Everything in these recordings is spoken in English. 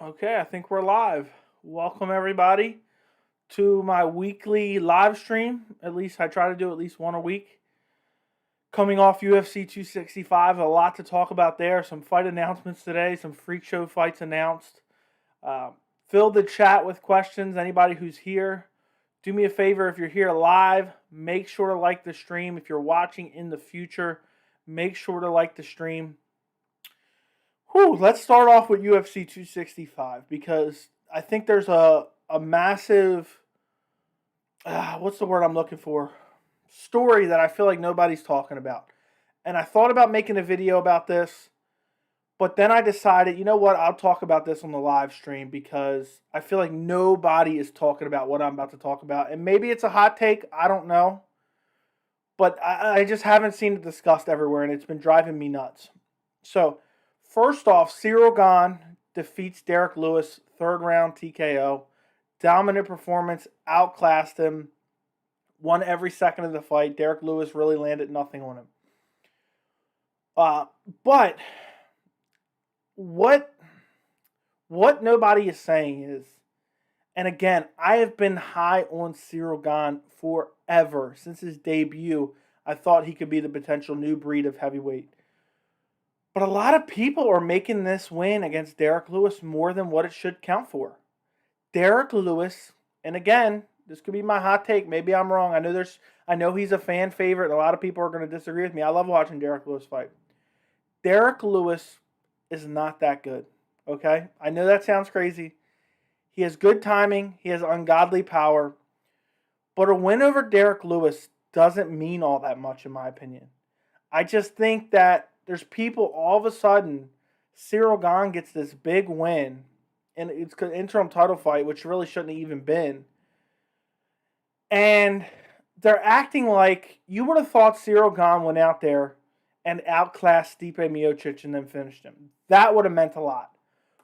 Okay, I think we're live. Welcome everybody to my weekly live stream. At least I try to do at least one a week. Coming off UFC 265, a lot to talk about there. Some fight announcements today, some freak show fights announced. Uh, Fill the chat with questions. Anybody who's here, do me a favor if you're here live, make sure to like the stream. If you're watching in the future, make sure to like the stream. Let's start off with UFC 265 because I think there's a massive, what's the word I'm looking for? Story that I feel like nobody's talking about. And I thought about making a video about this, but then I decided, you know what, I'll talk about this on the live stream because I feel like nobody is talking about what I'm about to talk about. And maybe it's a hot take, I don't know. But I just haven't seen it discussed everywhere, and it's been driving me nuts. So, first off, Ciryl Gane defeats Derrick Lewis, third round TKO. Dominant performance, outclassed him, won every second of the fight. Derrick Lewis really landed nothing on him. But what nobody is saying is, and again, I have been high on Ciryl Gane forever. Since his debut, I thought he could be the potential new breed of heavyweight. But a lot of people are making this win against Derrick Lewis more than what it should count for. Derrick Lewis, and again, this could be my hot take. Maybe I'm wrong. I know he's a fan favorite, and a lot of people are going to disagree with me. I love watching Derrick Lewis fight. Derrick Lewis is not that good. Okay? I know that sounds crazy. He has good timing. He has ungodly power. But a win over Derrick Lewis doesn't mean all that much, in my opinion. I just think that there's people all of a sudden, Ciryl Gane gets this big win, and it's an interim title fight, which really shouldn't have even been. And they're acting like you would have thought Ciryl Gane went out there and outclassed Stipe Miocic and then finished him. That would have meant a lot.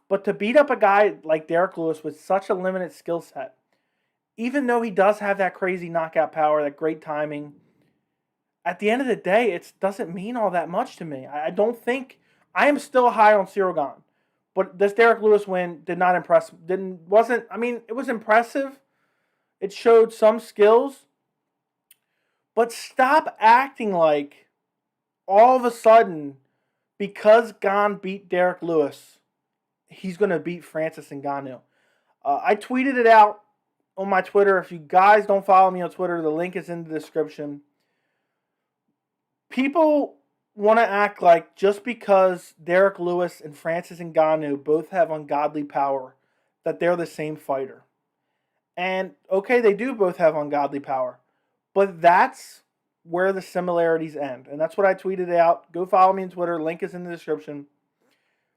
But to beat up a guy like Derrick Lewis with such a limited skill set, even though he does have that crazy knockout power, that great timing, at the end of the day, it doesn't mean all that much to me. I don't think I am still high on Ciryl Gane, but this Derrick Lewis win did not impress. It was impressive. It showed some skills, but stop acting like all of a sudden because Gane beat Derrick Lewis, he's going to beat Francis Ngannou. I tweeted it out on my Twitter. If you guys don't follow me on Twitter, the link is in the description. People want to act like just because Derrick Lewis and Francis Ngannou both have ungodly power, that they're the same fighter. And, okay, they do both have ungodly power. But that's where the similarities end. And that's what I tweeted out. Go follow me on Twitter. Link is in the description.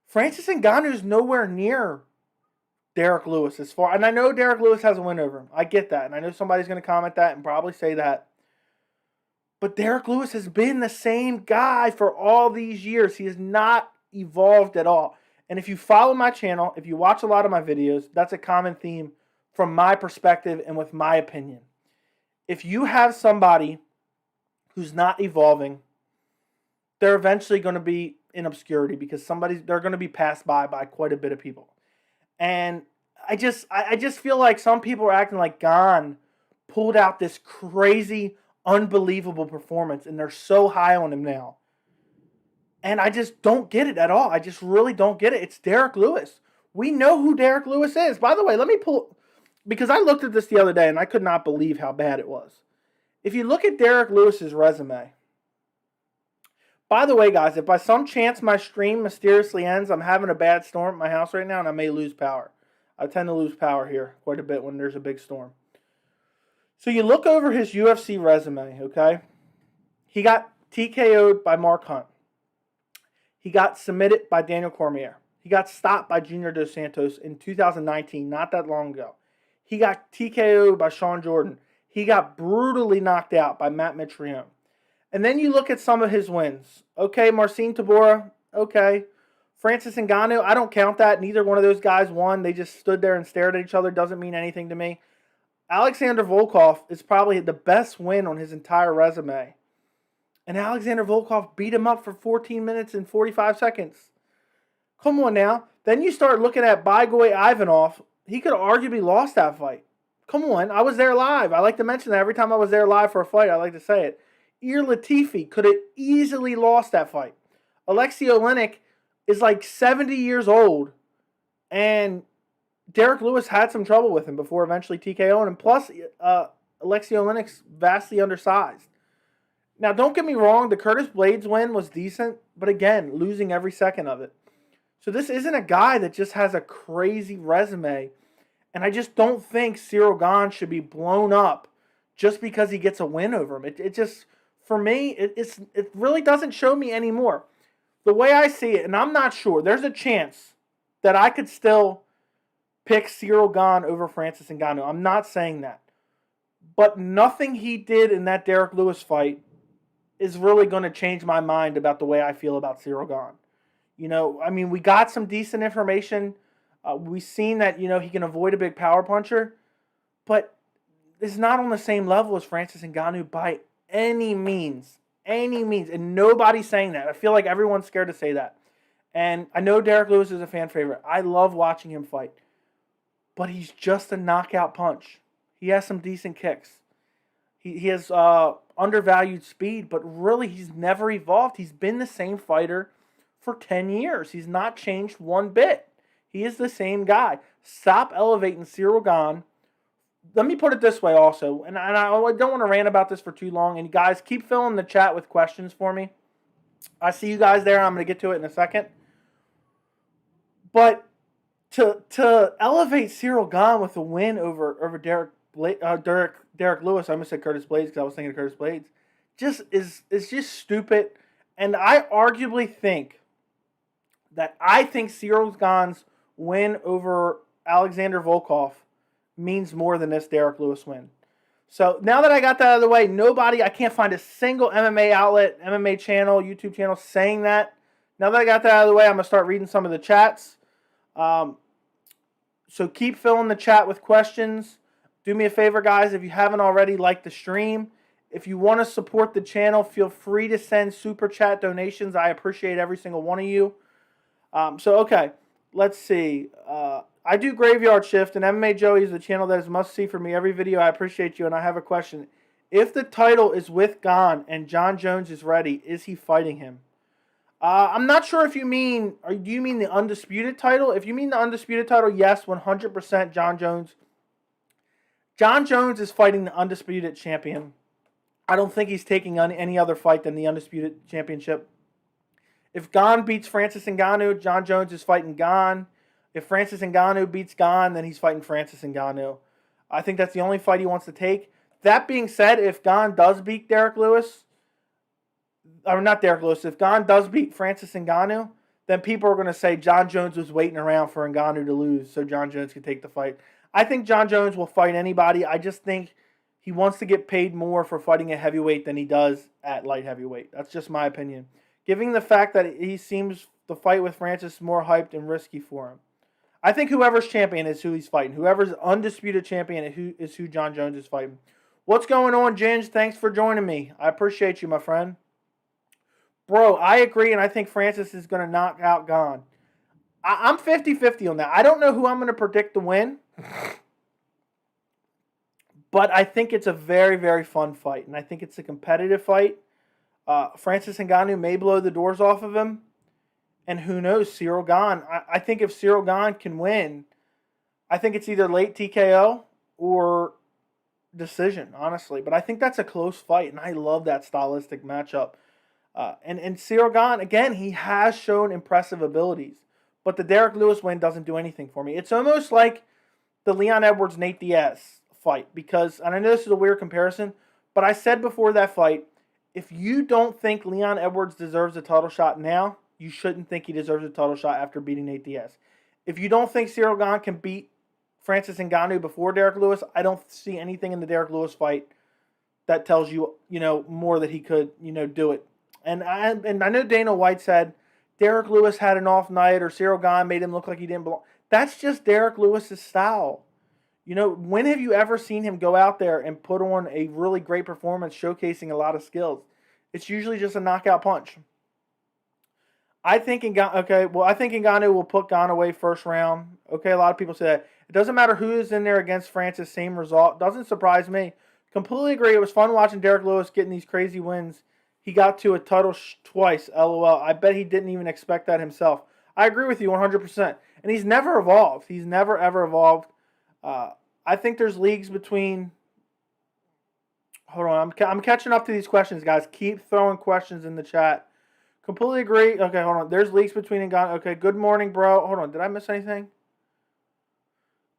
Francis Ngannou is nowhere near Derrick Lewis as far. And I know Derrick Lewis has a win over him. I get that. And I know somebody's going to comment that and probably say that. But Derrick Lewis has been the same guy for all these years. He has not evolved at all. And if you follow my channel, if you watch a lot of my videos, that's a common theme from my perspective and with my opinion. If you have somebody who's not evolving, they're eventually going to be in obscurity because they're going to be passed by quite a bit of people. And I just feel like some people are acting like Gane pulled out this crazy, unbelievable performance, and they're so high on him now. And I just don't get it at all. I just really don't get it. It's Derrick Lewis. We know who Derrick Lewis is. By the way, let me pull, because I looked at this the other day and I could not believe how bad it was. If you look at Derrick Lewis's resume, by the way, guys, if by some chance my stream mysteriously ends, I'm having a bad storm at my house right now and I may lose power. I tend to lose power here quite a bit when there's a big storm. So you look over his UFC resume, okay? He got TKO'd by Mark Hunt. He got submitted by Daniel Cormier. He got stopped by Junior Dos Santos in 2019, not that long ago. He got TKO'd by Sean Jordan. He got brutally knocked out by Matt Mitrione. And then you look at some of his wins. Okay, Marcin Tybura, okay. Francis Ngannou, I don't count that. Neither one of those guys won. They just stood there and stared at each other. Doesn't mean anything to me. Alexander Volkov is probably the best win on his entire resume. And Alexander Volkov beat him up for 14 minutes and 45 seconds. Come on now. Then you start looking at Bagoy Ivanov. He could have arguably lost that fight. Come on. I was there live. I like to mention that every time I was there live for a fight. I like to say it. Ilir Latifi could have easily lost that fight. Alexei Oleinik is like 70 years old. And Derrick Lewis had some trouble with him before eventually TKO'ing him. Plus, Alexei Oleinik's vastly undersized. Now, don't get me wrong. The Curtis Blaydes win was decent. But again, losing every second of it. So this isn't a guy that just has a crazy resume. And I just don't think Ciryl Gane should be blown up just because he gets a win over him. It just, for me, it really doesn't show me anymore. The way I see it, and I'm not sure, there's a chance that I could still pick Ciryl Gane over Francis Ngannou. I'm not saying that. But nothing he did in that Derrick Lewis fight is really going to change my mind about the way I feel about Ciryl Gane. You know, I mean, we got some decent information. We've seen that, you know, he can avoid a big power puncher. But it's not on the same level as Francis Ngannou by any means. Any means. And nobody's saying that. I feel like everyone's scared to say that. And I know Derrick Lewis is a fan favorite. I love watching him fight. But he's just a knockout punch. He has some decent kicks. He has undervalued speed, but really he's never evolved. He's been the same fighter for 10 years. He's not changed one bit. He is the same guy. Stop elevating Ciryl Gane. Let me put it this way also, and I don't want to rant about this for too long, and guys, keep filling the chat with questions for me. I see you guys there. I'm going to get to it in a second. But to elevate Ciryl Gane with a win over Derrick Lewis, I almost said Curtis Blaydes because I was thinking of Curtis Blaydes, is just stupid. And I arguably think that Ciryl Gane's win over Alexander Volkov means more than this Derrick Lewis win. So now that I got that out of the way, I can't find a single MMA outlet, MMA channel, YouTube channel saying that. Now that I got that out of the way, I'm going to start reading some of the chats. So keep filling the chat with questions. Do me a favor, guys, if you haven't already, like the stream. If you want to support the channel, feel free to send super chat donations. I appreciate every single one of you. Okay, let's see. I do Graveyard Shift, and MMA Joey is the channel that is must-see for me. Every video, I appreciate you, and I have a question. If the title is with Gane and Jon Jones is ready, is he fighting him? I'm not sure if you mean, or do you mean the Undisputed title? If you mean the Undisputed title, yes, 100% Jon Jones. Jon Jones is fighting the Undisputed Champion. I don't think he's taking any other fight than the Undisputed Championship. If Gane beats Francis Ngannou, Jon Jones is fighting Gane. If Francis Ngannou beats Gane, then he's fighting Francis Ngannou. I think that's the only fight he wants to take. That being said, if Gane does beat Derrick Lewis, or not Derrick Lewis, if Gane does beat Francis Ngannou, then people are going to say Jon Jones was waiting around for Ngannou to lose so Jon Jones could take the fight. I think Jon Jones will fight anybody. I just think he wants to get paid more for fighting at heavyweight than he does at light heavyweight. That's just my opinion. Given the fact that he seems the fight with Francis more hyped and risky for him. I think whoever's champion is who he's fighting. Whoever's undisputed champion is who Jon Jones is fighting. What's going on, Ginge? Thanks for joining me. I appreciate you, my friend. Bro, I agree, and I think Francis is going to knock out Gane. I'm 50-50 on that. I don't know who I'm going to predict to win. But I think it's a very, very fun fight. And I think it's a competitive fight. Francis Ngannou may blow the doors off of him. And who knows, Ciryl Gane. I think if Ciryl Gane can win, I think it's either late TKO or decision, honestly. But I think that's a close fight. And I love that stylistic matchup. And Ciryl Gane, again, he has shown impressive abilities. But the Derrick Lewis win doesn't do anything for me. It's almost like the Leon Edwards-Nate Diaz fight. Because, and I know this is a weird comparison, but I said before that fight, if you don't think Leon Edwards deserves a title shot now, you shouldn't think he deserves a title shot after beating Nate Diaz. If you don't think Ciryl Gane can beat Francis Ngannou before Derrick Lewis, I don't see anything in the Derrick Lewis fight that tells you, more that he could, do it. And I know Dana White said Derrick Lewis had an off night or Ciryl Gane made him look like he didn't belong. That's just Derrick Lewis's style. When have you ever seen him go out there and put on a really great performance showcasing a lot of skills? It's usually just a knockout punch. I think I think Ngannou will put Gane away first round. Okay, a lot of people say that. It doesn't matter who is in there against Francis, same result. Doesn't surprise me. Completely agree. It was fun watching Derrick Lewis getting these crazy wins. He got to a title twice, LOL. I bet he didn't even expect that himself. I agree with you 100%. And he's never evolved. He's never, ever evolved. I think there's leagues between... Hold on. I'm catching up to these questions, guys. Keep throwing questions in the chat. Completely agree. Okay, hold on. There's leaks between Ngannou. Okay, good morning, bro. Hold on. Did I miss anything?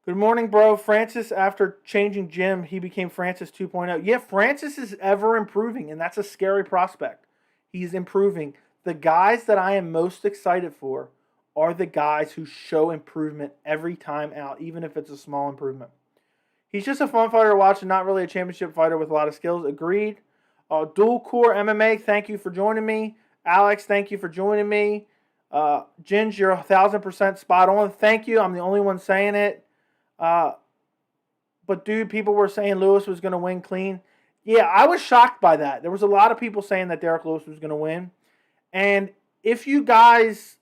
Good morning, bro. Francis, after changing gym, he became Francis 2.0. Yeah, Francis is ever improving, and that's a scary prospect. He's improving. The guys that I am most excited for are the guys who show improvement every time out, even if it's a small improvement. He's just a fun fighter to watch and not really a championship fighter with a lot of skills. Agreed. Dual Core MMA, thank you for joining me. Alex, thank you for joining me. Ginge, you're 1,000% spot on. Thank you. I'm the only one saying it. But dude, people were saying Lewis was going to win clean. Yeah, I was shocked by that. There was a lot of people saying that Derrick Lewis was going to win. And if you guys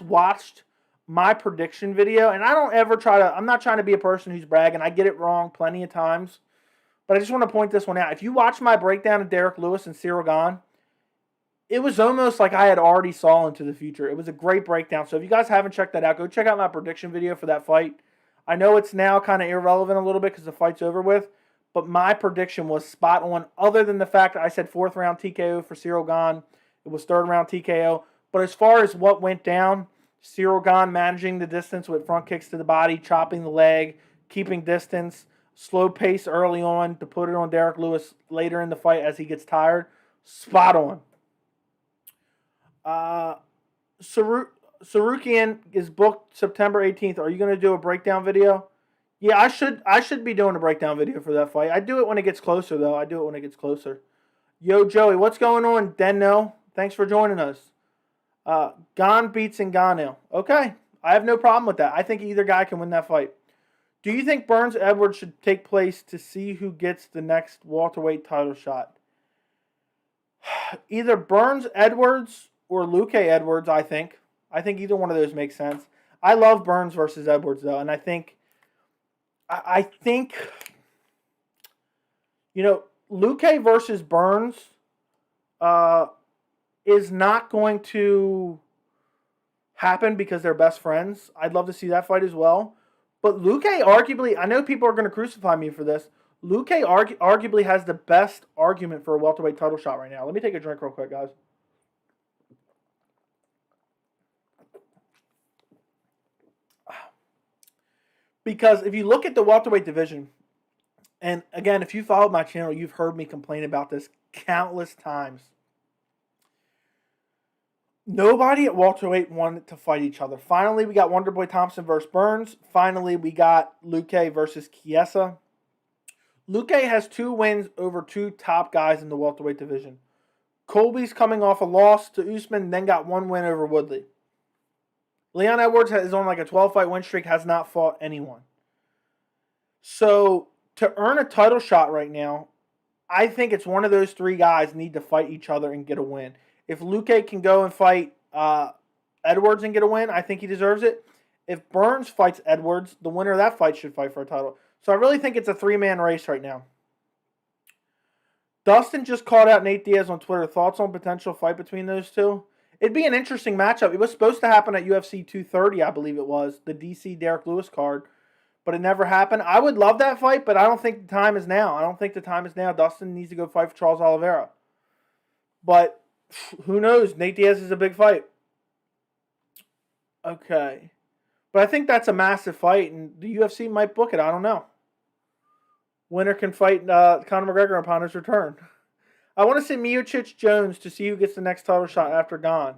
watched my prediction video, and I'm not trying to be a person who's bragging. I get it wrong plenty of times. But I just want to point this one out. If you watch my breakdown of Derrick Lewis and Ciryl Gane, it was almost like I had already saw into the future. It was a great breakdown. So if you guys haven't checked that out, go check out my prediction video for that fight. I know it's now kind of irrelevant a little bit because the fight's over with, but my prediction was spot on, other than the fact that I said 4th round TKO for Ciryl Gane. It was 3rd round TKO. But as far as what went down, Ciryl Gane managing the distance with front kicks to the body, chopping the leg, keeping distance, slow pace early on to put it on Derrick Lewis later in the fight as he gets tired. Spot on. Sarukian is booked September 18th. Are you going to do a breakdown video? Yeah, I should be doing a breakdown video for that fight. I do it when it gets closer, though. I do it when it gets closer. Yo, Joey, what's going on? Denno, thanks for joining us. Gane beats Ngannou. Okay, I have no problem with that. I think either guy can win that fight. Do you think Burns-Edwards should take place to see who gets the next welterweight title shot? Either Burns-Edwards or Luque-Edwards, I think. I think either one of those makes sense. I love Burns versus Edwards, though, and I think, Luque versus Burns is not going to happen because they're best friends. I'd love to see that fight as well. But Luque arguably, I know people are going to crucify me for this, Luque arguably has the best argument for a welterweight title shot right now. Let me take a drink real quick, guys. Because if you look at the welterweight division, and again, if you followed my channel, you've heard me complain about this countless times. Nobody at welterweight wanted to fight each other. Finally, we got Wonderboy Thompson versus Burns. Finally, we got Luque versus Kiesa. Luque has 2 wins over 2 top guys in the welterweight division. Colby's coming off a loss to Usman, then got 1 win over Woodley. Leon Edwards is on like a 12-fight win streak, has not fought anyone. So, to earn a title shot right now, I think it's one of those 3 guys need to fight each other and get a win. If Luque can go and fight Edwards and get a win, I think he deserves it. If Burns fights Edwards, the winner of that fight should fight for a title. So I really think it's a 3-man race right now. Dustin just called out Nate Diaz on Twitter. Thoughts on potential fight between those two? It'd be an interesting matchup. It was supposed to happen at UFC 230, I believe it was, the DC Derrick Lewis card, but it never happened. I would love that fight, but I don't think the time is now. I don't think the time is now. Dustin needs to go fight for Charles Oliveira. But who knows? Nate Diaz is a big fight. Okay. But I think that's a massive fight, and the UFC might book it. I don't know. Winner can fight Conor McGregor upon his return. I want to see Miocic Jones to see who gets the next title shot after Gane.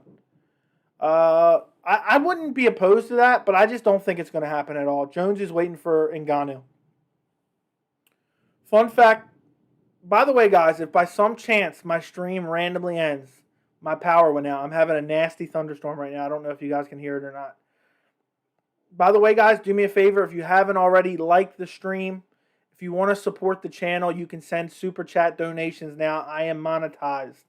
I wouldn't be opposed to that, but I just don't think it's going to happen at all. Jones is waiting for Ngannou. Fun fact, by the way, guys, if by some chance my stream randomly ends, my power went out. I'm having a nasty thunderstorm right now. I don't know if you guys can hear it or not. By the way, guys, do me a favor. If you haven't already, like the stream. If you want to support the channel, you can send super chat donations now. I am monetized.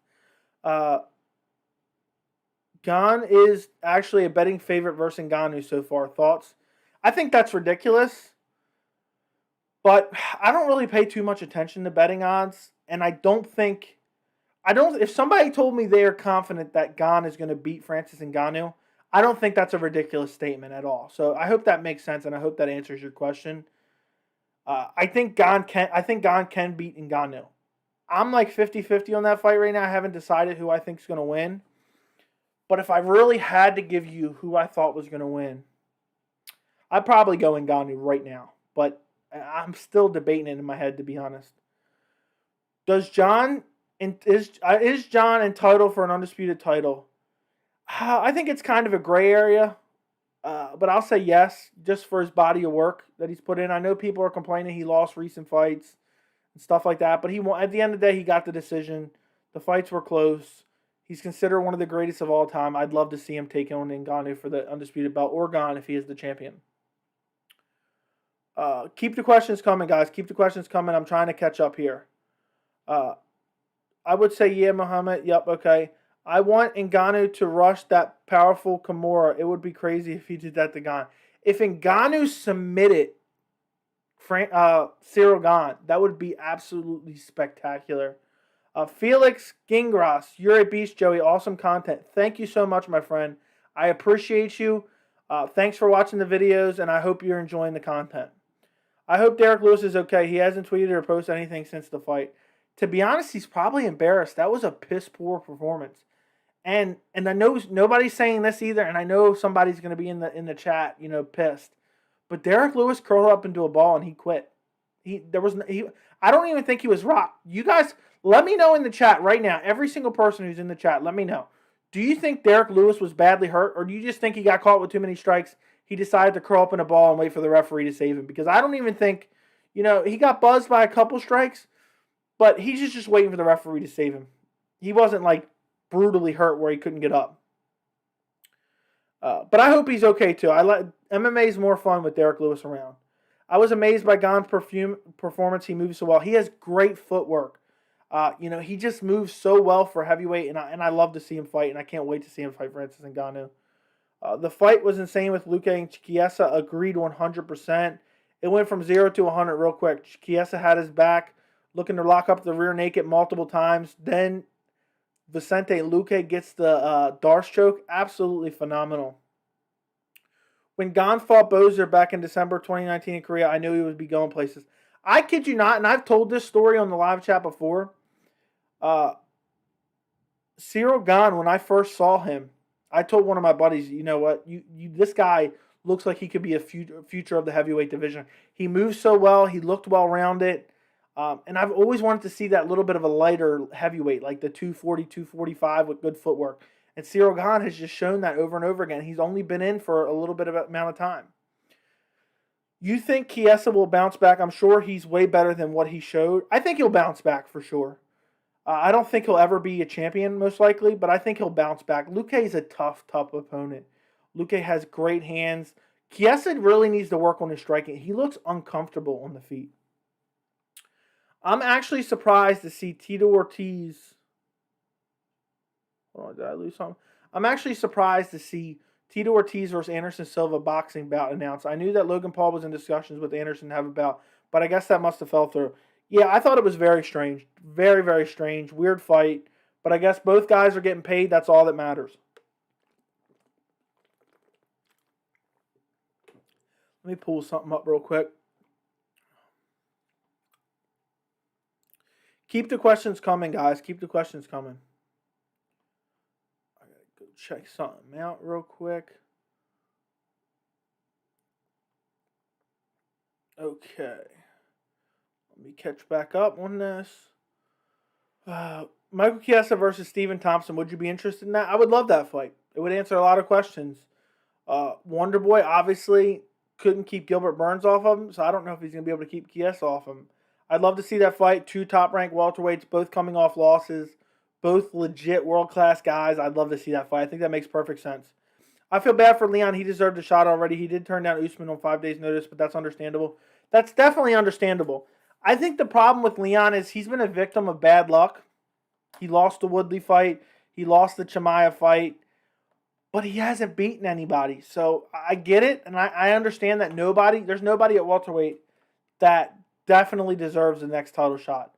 Gane is actually a betting favorite versus Ngannou so far. Thoughts? I think that's ridiculous, but I don't really pay too much attention to betting odds, and I don't. If somebody told me they are confident that Gane is going to beat Francis Ngannou, I don't think that's a ridiculous statement at all. So I hope that makes sense, and I hope that answers your question. I think Gane can beat Ngannou. I'm like 50-50 on that fight right now. I haven't decided who I think is going to win. But if I really had to give you who I thought was going to win, I'd probably go Ngannou right now. But I'm still debating it in my head, to be honest. Is John entitled for an undisputed title? I think it's kind of a gray area. But I'll say yes, just for his body of work that he's put in. I know people are complaining he lost recent fights and stuff like that, but at the end of the day, he got the decision. The fights were close. He's considered one of the greatest of all time. I'd love to see him take on Ngannou for the undisputed belt, or Gane if he is the champion. Keep the questions coming, guys. Keep the questions coming. I'm trying to catch up here. I would say, yeah, Muhammad. Yep, okay. I want Ngannou to rush that powerful Kimura. It would be crazy if he did that to Gane. If Ngannou submitted Ciryl Gane, that would be absolutely spectacular. Felix Gingras, you're a beast, Joey. Awesome content. Thank you so much, my friend. I appreciate you. Thanks for watching the videos, and I hope you're enjoying the content. I hope Derrick Lewis is okay. He hasn't tweeted or posted anything since the fight. To be honest, he's probably embarrassed. That was a piss-poor performance. And I know nobody's saying this either, and I know somebody's going to be in the chat, pissed. But Derrick Lewis curled up into a ball and he quit. I don't even think he was rocked. You guys, let me know in the chat right now. Every single person who's in the chat, let me know. Do you think Derrick Lewis was badly hurt, or do you just think he got caught with too many strikes? He decided to curl up in a ball and wait for the referee to save him? Because I don't even think, he got buzzed by a couple strikes, but he's just waiting for the referee to save him. He wasn't like brutally hurt where he couldn't get up. But I hope he's okay too. MMA is more fun with Derrick Lewis around. I was amazed by Gane's performance. He moves so well. He has great footwork. He just moves so well for heavyweight, and I love to see him fight, and I can't wait to see him fight Francis Ngannou. The fight was insane with Luque and Chiesa. Agreed 100%. It went from 0 to 100 real quick. Chiesa had his back, looking to lock up the rear naked multiple times. Then Vicente Luque gets the Darce choke. Absolutely phenomenal. When Gane fought Bozer back in December 2019 in Korea, I knew he would be going places. I kid you not, and I've told this story on the live chat before. Ciryl Gane, when I first saw him, I told one of my buddies, you know what, this guy looks like he could be a future of the heavyweight division. He moves so well. He looked well-rounded. And I've always wanted to see that little bit of a lighter heavyweight, like the 240, 245 with good footwork. And Ciryl Gane has just shown that over and over again. He's only been in for a little bit of amount of time. You think Kiesa will bounce back? I'm sure he's way better than what he showed. I think he'll bounce back for sure. I don't think he'll ever be a champion, most likely, but I think he'll bounce back. Luque is a tough opponent. Luque has great hands. Kiesa really needs to work on his striking. He looks uncomfortable on the feet. I'm actually surprised to see Tito Ortiz. Hold on, did I lose something? I'm actually surprised to see Tito Ortiz versus Anderson Silva boxing bout announced. I knew that Logan Paul was in discussions with Anderson to have a bout, but I guess that must have fell through. Yeah, I thought it was very strange. Very, very strange. Weird fight. But I guess both guys are getting paid. That's all that matters. Let me pull something up real quick. Keep the questions coming, guys. Keep the questions coming. I gotta go check something out real quick. Okay. Let me catch back up on this. Michael Chiesa versus Stephen Thompson. Would you be interested in that? I would love that fight. It would answer a lot of questions. Wonder Boy obviously couldn't keep Gilbert Burns off of him, so I don't know if he's going to be able to keep Chiesa off him. I'd love to see that fight. Two top-ranked welterweights, both coming off losses, both legit world-class guys. I'd love to see that fight. I think that makes perfect sense. I feel bad for Leon. He deserved a shot already. He did turn down Usman on 5 days' notice, but that's understandable. That's definitely understandable. I think the problem with Leon is he's been a victim of bad luck. He lost the Woodley fight. He lost the Chimaev fight. but he hasn't beaten anybody. So I get it, and I understand that there's nobody at welterweight that definitely deserves the next title shot.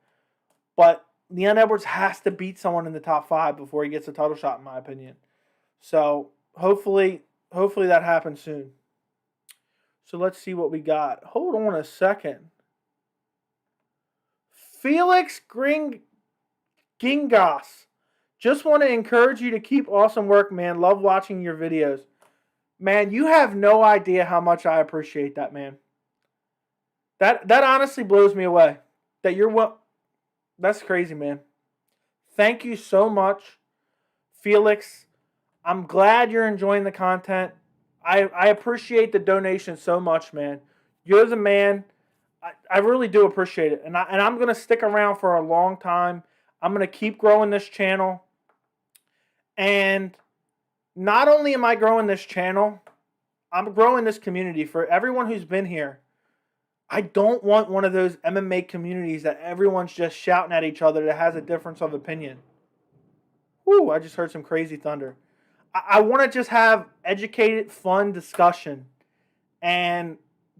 But Leon Edwards has to beat someone in the top 5 before he gets a title shot, in my opinion. So hopefully that happens soon. So let's see what we got. Hold on a second. Felix Gingas. Just want to encourage you to keep awesome work, man. Love watching your videos. Man, you have no idea how much I appreciate that, man. That honestly blows me away. That's crazy, man. Thank you so much, Felix. I'm glad you're enjoying the content. I appreciate the donation so much, man. You're the man. I really do appreciate it. And I'm going to stick around for a long time. I'm going to keep growing this channel. And not only am I growing this channel, I'm growing this community for everyone who's been here. I don't want one of those MMA communities that everyone's just shouting at each other that has a difference of opinion. Whoo, I just heard some crazy thunder. I want to just have educated, fun discussion and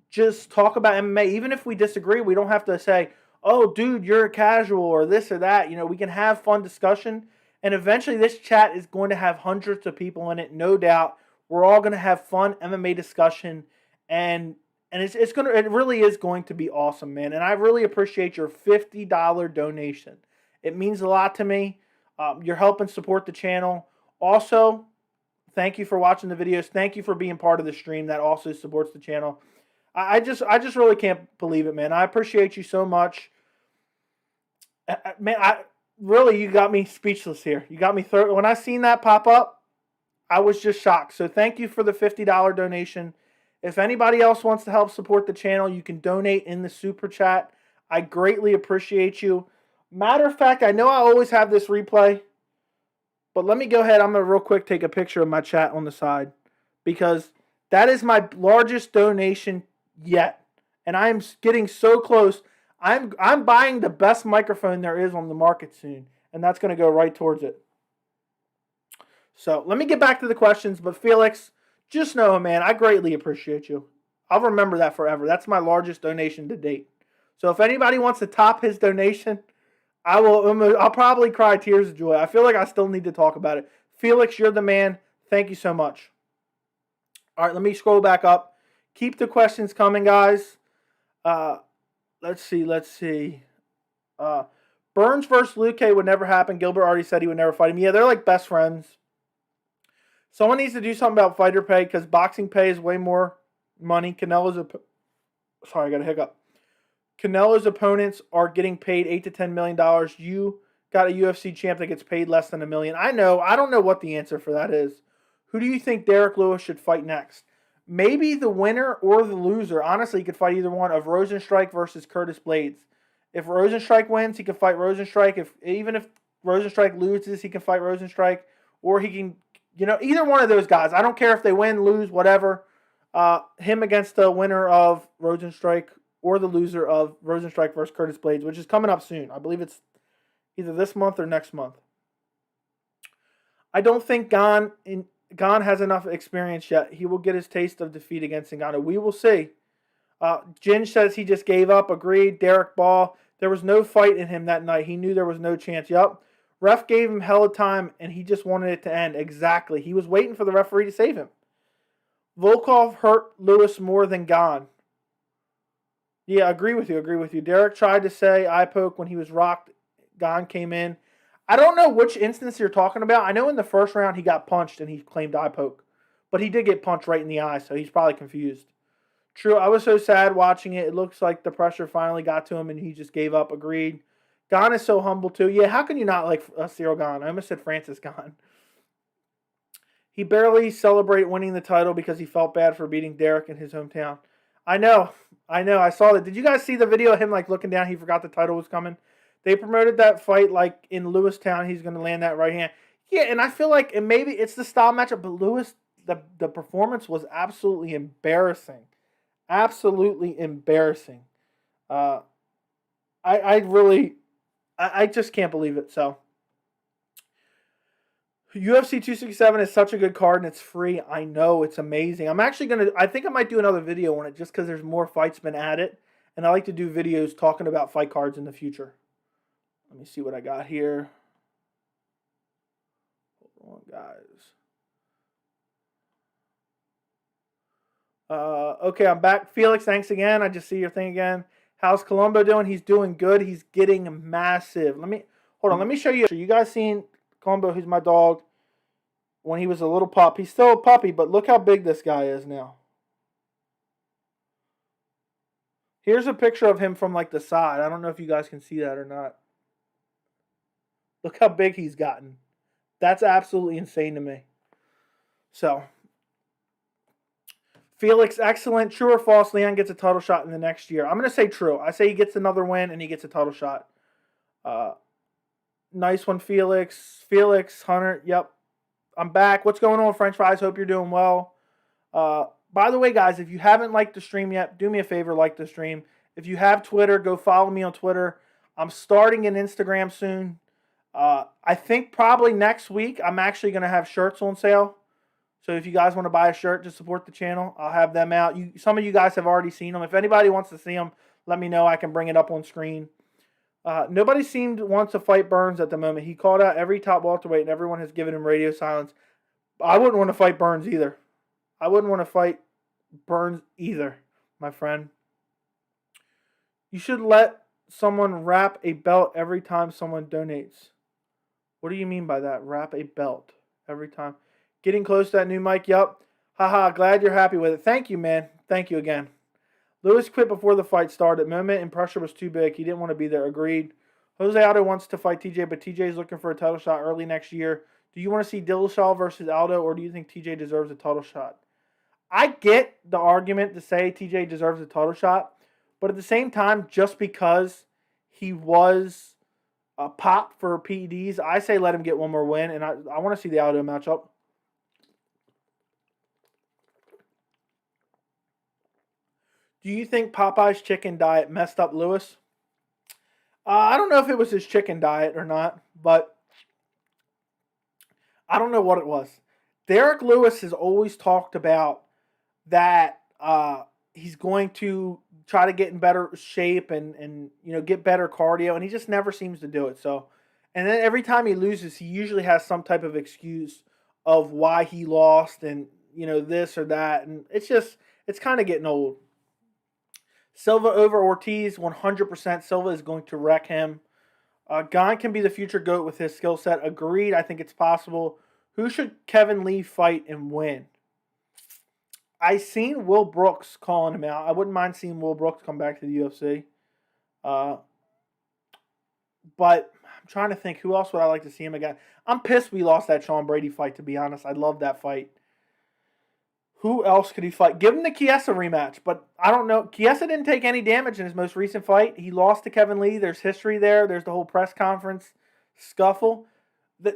just talk about MMA. Even if we disagree, we don't have to say, oh, dude, you're a casual or this or that. You know, we can have fun discussion. And eventually this chat is going to have hundreds of people in it, no doubt. We're all going to have fun MMA discussion. And it really is going to be awesome, man. And I really appreciate your $50 donation. It means a lot to me. You're helping support the channel. Also, thank you for watching the videos. Thank you for being part of the stream. That also supports the channel. I just really can't believe it, man. I appreciate you so much. Man, you got me speechless here. You got me when I seen that pop up, I was just shocked. So thank you for the $50 donation. If anybody else wants to help support the channel, you can donate in the super chat. I greatly appreciate you. Matter of fact, I know I always have this replay, but let me go ahead. I'm going to real quick take a picture of my chat on the side because that is my largest donation yet. And I am getting so close. I'm buying the best microphone there is on the market soon, and that's going to go right towards it. So let me get back to the questions, but Felix, just know, man, I greatly appreciate you. I'll remember that forever. That's my largest donation to date. So if anybody wants to top his donation, I'll probably cry tears of joy. I feel like I still need to talk about it. Felix, you're the man. Thank you so much. All right, let me scroll back up. Keep the questions coming, guys. Let's see. Burns versus Luque would never happen. Gilbert already said he would never fight him. Yeah, they're like best friends. Someone needs to do something about fighter pay because boxing pay is way more money. Sorry, I got a hiccup. Canelo's opponents are getting paid $8 to $10 million. You got a UFC champ that gets paid less than $1 million. I know. I don't know what the answer for that is. Who do you think Derrick Lewis should fight next? Maybe the winner or the loser. Honestly, he could fight either one of Rosenstrike versus Curtis Blades. If Rosenstrike wins, he can fight Rosenstrike. Even if Rosenstrike loses, he can fight Rosenstrike. Or he can, either one of those guys. I don't care if they win, lose, whatever. Him against the winner of Rosenstrike or the loser of Rosenstrike versus Curtis Blades, which is coming up soon. I believe it's either this month or next month. I don't think Gane has enough experience yet. He will get his taste of defeat against Ngannou. We will see. Ginge says he just gave up. Agreed. Derrick Ball. There was no fight in him that night. He knew there was no chance. Yup. Ref gave him hell of time, and he just wanted it to end. Exactly. He was waiting for the referee to save him. Volkov hurt Lewis more than Gane. Yeah, agree with you. Derrick tried to say eye poke when he was rocked. Gane came in. I don't know which instance you're talking about. I know in the first round he got punched and he claimed eye poke. But he did get punched right in the eye, so he's probably confused. True, I was so sad watching it. It looks like the pressure finally got to him and he just gave up. Agreed. Gane is so humble too. Yeah, how can you not like Ciryl Gane? I almost said Francis Gane. He barely celebrated winning the title because he felt bad for beating Derrick in his hometown. I know. I saw that. Did you guys see the video of him like looking down? He forgot the title was coming. They promoted that fight like in Lewistown. He's going to land that right hand. Yeah, and I feel like and maybe it's the style matchup, but Lewis, the performance was absolutely embarrassing. Absolutely embarrassing. I just can't believe it. So, UFC 267 is such a good card and it's free. I know, it's amazing. I'm actually going to, I think I might do another video on it just because there's more fights been added. And I like to do videos talking about fight cards in the future. Let me see what I got here. Hold on, guys. Okay, I'm back. Felix, thanks again. I just see your thing again. How's Colombo doing? He's doing good. He's getting massive. Hold on. Let me show you. You guys seen Colombo? He's my dog. When he was a little pup, he's still a puppy, but look how big this guy is now. Here's a picture of him from like the side. I don't know if you guys can see that or not. Look how big he's gotten. That's absolutely insane to me. So, Felix, excellent. True or false, Leon gets a title shot in the next year? I'm going to say true. I say he gets another win and he gets a title shot. Nice one, Felix. Felix, Hunter, yep. I'm back. What's going on, French fries? Hope you're doing well. By the way, guys, if you haven't liked the stream yet, do me a favor, like the stream. If you have Twitter, go follow me on Twitter. I'm starting an Instagram soon. I think probably next week I'm actually going to have shirts on sale. So if you guys want to buy a shirt to support the channel, I'll have them out. Some of you guys have already seen them. If anybody wants to see them, let me know. I can bring it up on screen. Nobody seemed to want to fight Burns at the moment. He called out every top welterweight, and everyone has given him radio silence. I wouldn't want to fight Burns either. I wouldn't want to fight Burns either, my friend. You should let someone wrap a belt every time someone donates. What do you mean by that? Wrap a belt every time. Getting close to that new mic. Yup. Haha, glad you're happy with it. Thank you, man. Thank you again. Lewis quit before the fight started. Moment and pressure was too big. He didn't want to be there. Agreed. Jose Aldo wants to fight TJ, but TJ is looking for a title shot early next year. Do you want to see Dillashaw versus Aldo, or do you think TJ deserves a title shot? I get the argument to say TJ deserves a title shot, but at the same time, just because he was a pop for PEDs, I say let him get one more win, and I want to see the Aldo matchup. Do you think Popeye's chicken diet messed up Lewis? I don't know if it was his chicken diet or not, but I don't know what it was. Derrick Lewis has always talked about that he's going to try to get in better shape and get better cardio, and he just never seems to do it. So, and then every time he loses, he usually has some type of excuse of why he lost and this or that, and it's kind of getting old. Silva over Ortiz, 100%. Silva is going to wreck him. Gane can be the future GOAT with his skill set. Agreed. I think it's possible. Who should Kevin Lee fight and win? I seen Will Brooks calling him out. I wouldn't mind seeing Will Brooks come back to the UFC. But I'm trying to think, who else would I like to see him again? I'm pissed we lost that Sean Brady fight, to be honest. I love that fight. Who else could he fight? Give him the Kiesa rematch, but I don't know. Kiesa didn't take any damage in his most recent fight. He lost to Kevin Lee. There's history there. There's the whole press conference scuffle.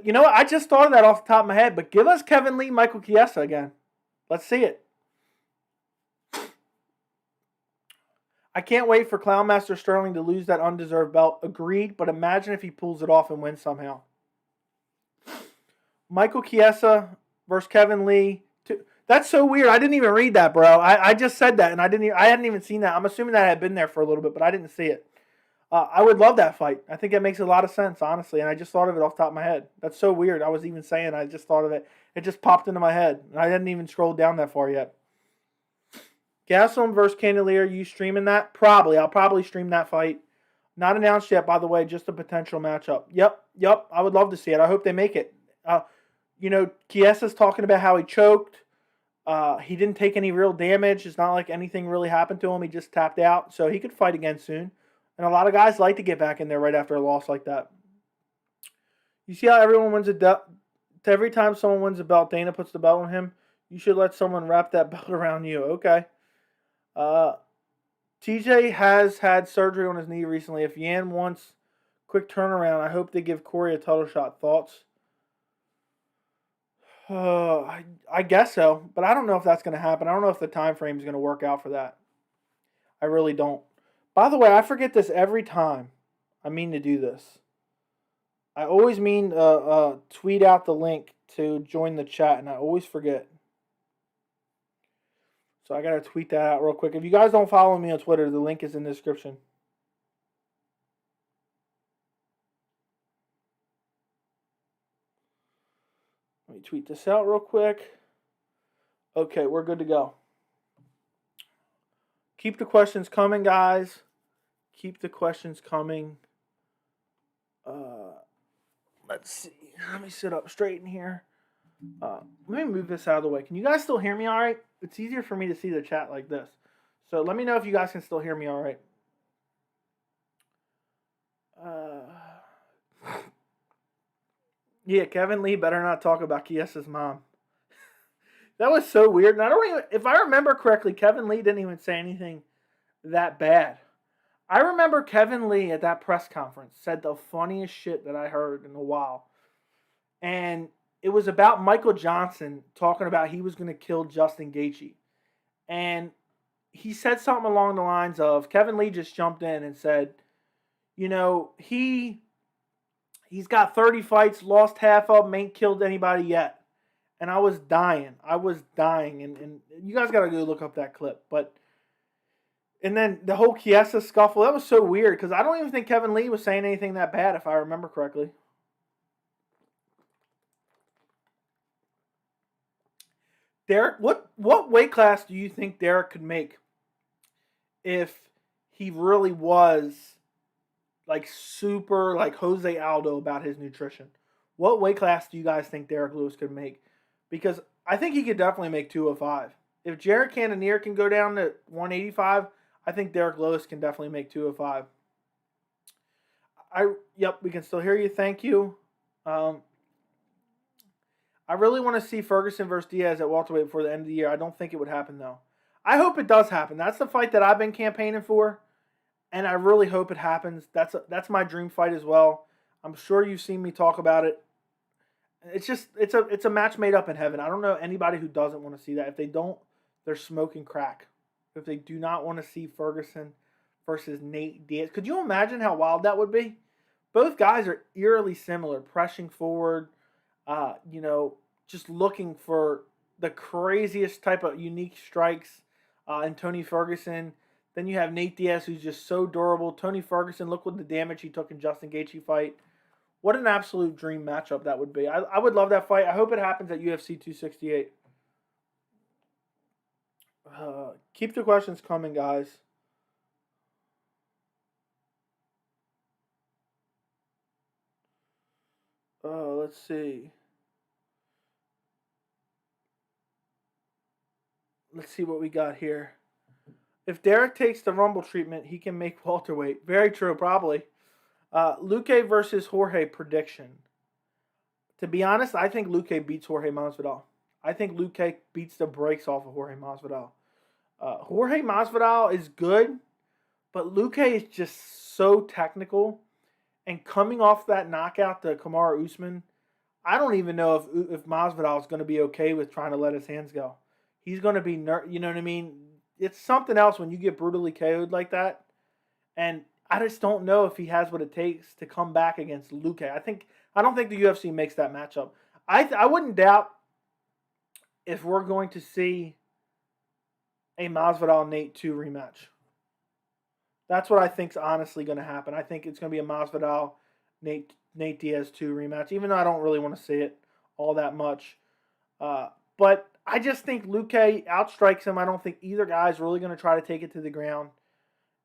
You know what? I just thought of that off the top of my head, but give us Kevin Lee, Michael Chiesa again. Let's see it. I can't wait for Clownmaster Sterling to lose that undeserved belt. Agreed, but imagine if he pulls it off and wins somehow. Michael Chiesa versus Kevin Lee. That's so weird. I didn't even read that, bro. I just said that, and I hadn't even seen that. I'm assuming that had been there for a little bit, but I didn't see it. I would love that fight. I think that makes a lot of sense, honestly, and I just thought of it off the top of my head. That's so weird. I was even saying I just thought of it. It just popped into my head, and I hadn't even scrolled down that far yet. Gastelum versus Candelier, you streaming that? Probably. I'll probably stream that fight. Not announced yet, by the way, just a potential matchup. Yep. I would love to see it. I hope they make it. Chiesa's talking about how he choked. He didn't take any real damage. It's not like anything really happened to him. He just tapped out. So he could fight again soon. And a lot of guys like to get back in there right after a loss like that. You see how everyone wins a belt? Every time someone wins a belt, Dana puts the belt on him. You should let someone wrap that belt around you. Okay. TJ has had surgery on his knee recently. If Yan wants quick turnaround, I hope they give Corey a title shot. Thoughts? I guess so, but I don't know if that's going to happen. I don't know if the time frame is going to work out for that. I really don't. By the way, I forget this every time I mean to do this. I always mean tweet out the link to join the chat, and I always forget. So I got to tweet that out real quick. If you guys don't follow me on Twitter, the link is in the description. Let me tweet this out real quick. Okay, we're good to go. Keep the questions coming, guys. Keep the questions coming. Let's see. Let me sit up straight in here. Let me move this out of the way. Can you guys still hear me all right? It's easier for me to see the chat like this. So let me know if you guys can still hear me all right. Yeah, Kevin Lee better not talk about Kiesa's mom. That was so weird. And I don't even, if I remember correctly, Kevin Lee didn't even say anything that bad. I remember Kevin Lee at that press conference said the funniest shit that I heard in a while. And it was about Michael Johnson talking about he was going to kill Justin Gaethje. And he said something along the lines of, Kevin Lee just jumped in and said, you know, he's got 30 fights, lost half of them, ain't killed anybody yet. And I was dying. And you guys got to go look up that clip. And then the whole Kiesa scuffle, that was so weird because I don't even think Kevin Lee was saying anything that bad, if I remember correctly. Derrick, what weight class do you think Derrick could make if he really was like super like Jose Aldo about his nutrition? What weight class do you guys think Derrick Lewis could make? Because I think he could definitely make 205. If Jared Cannonier can go down to 185, I think Derrick Lewis can definitely make 205. Yep, we can still hear you. Thank you. I really want to see Ferguson versus Diaz at welterweight before the end of the year. I don't think it would happen, though. I hope it does happen. That's the fight that I've been campaigning for, and I really hope it happens. That's my dream fight as well. I'm sure you've seen me talk about it. It's a match made up in heaven. I don't know anybody who doesn't want to see that. If they don't, they're smoking crack. If they do not want to see Ferguson versus Nate Diaz, could you imagine how wild that would be? Both guys are eerily similar, pressing forward, just looking for the craziest type of unique strikes in Tony Ferguson. Then you have Nate Diaz, who's just so durable. Tony Ferguson, look what the damage he took in Justin Gaethje fight. What an absolute dream matchup that would be. I would love that fight. I hope it happens at UFC 268. Keep the questions coming, guys. Let's see. Let's see what we got here. If Derrick takes the Rumble treatment, he can make welterweight. Very true, probably. Luque versus Jorge prediction. To be honest, I think Luque beats Jorge Masvidal. I think Luque beats the brakes off of Jorge Masvidal. Jorge Masvidal is good, but Luque is just so technical. And coming off that knockout to Kamaru Usman, I don't even know if Masvidal is going to be okay with trying to let his hands go. He's going to be, you know what I mean? It's something else when you get brutally KO'd like that. And I just don't know if he has what it takes to come back against Luque. I don't think the UFC makes that matchup. I wouldn't doubt if we're going to see a Masvidal-Nate 2 rematch. That's what I think's honestly going to happen. I think it's going to be a Masvidal-Nate Diaz 2 rematch, even though I don't really want to see it all that much. But I just think Luque outstrikes him. I don't think either guy is really going to try to take it to the ground.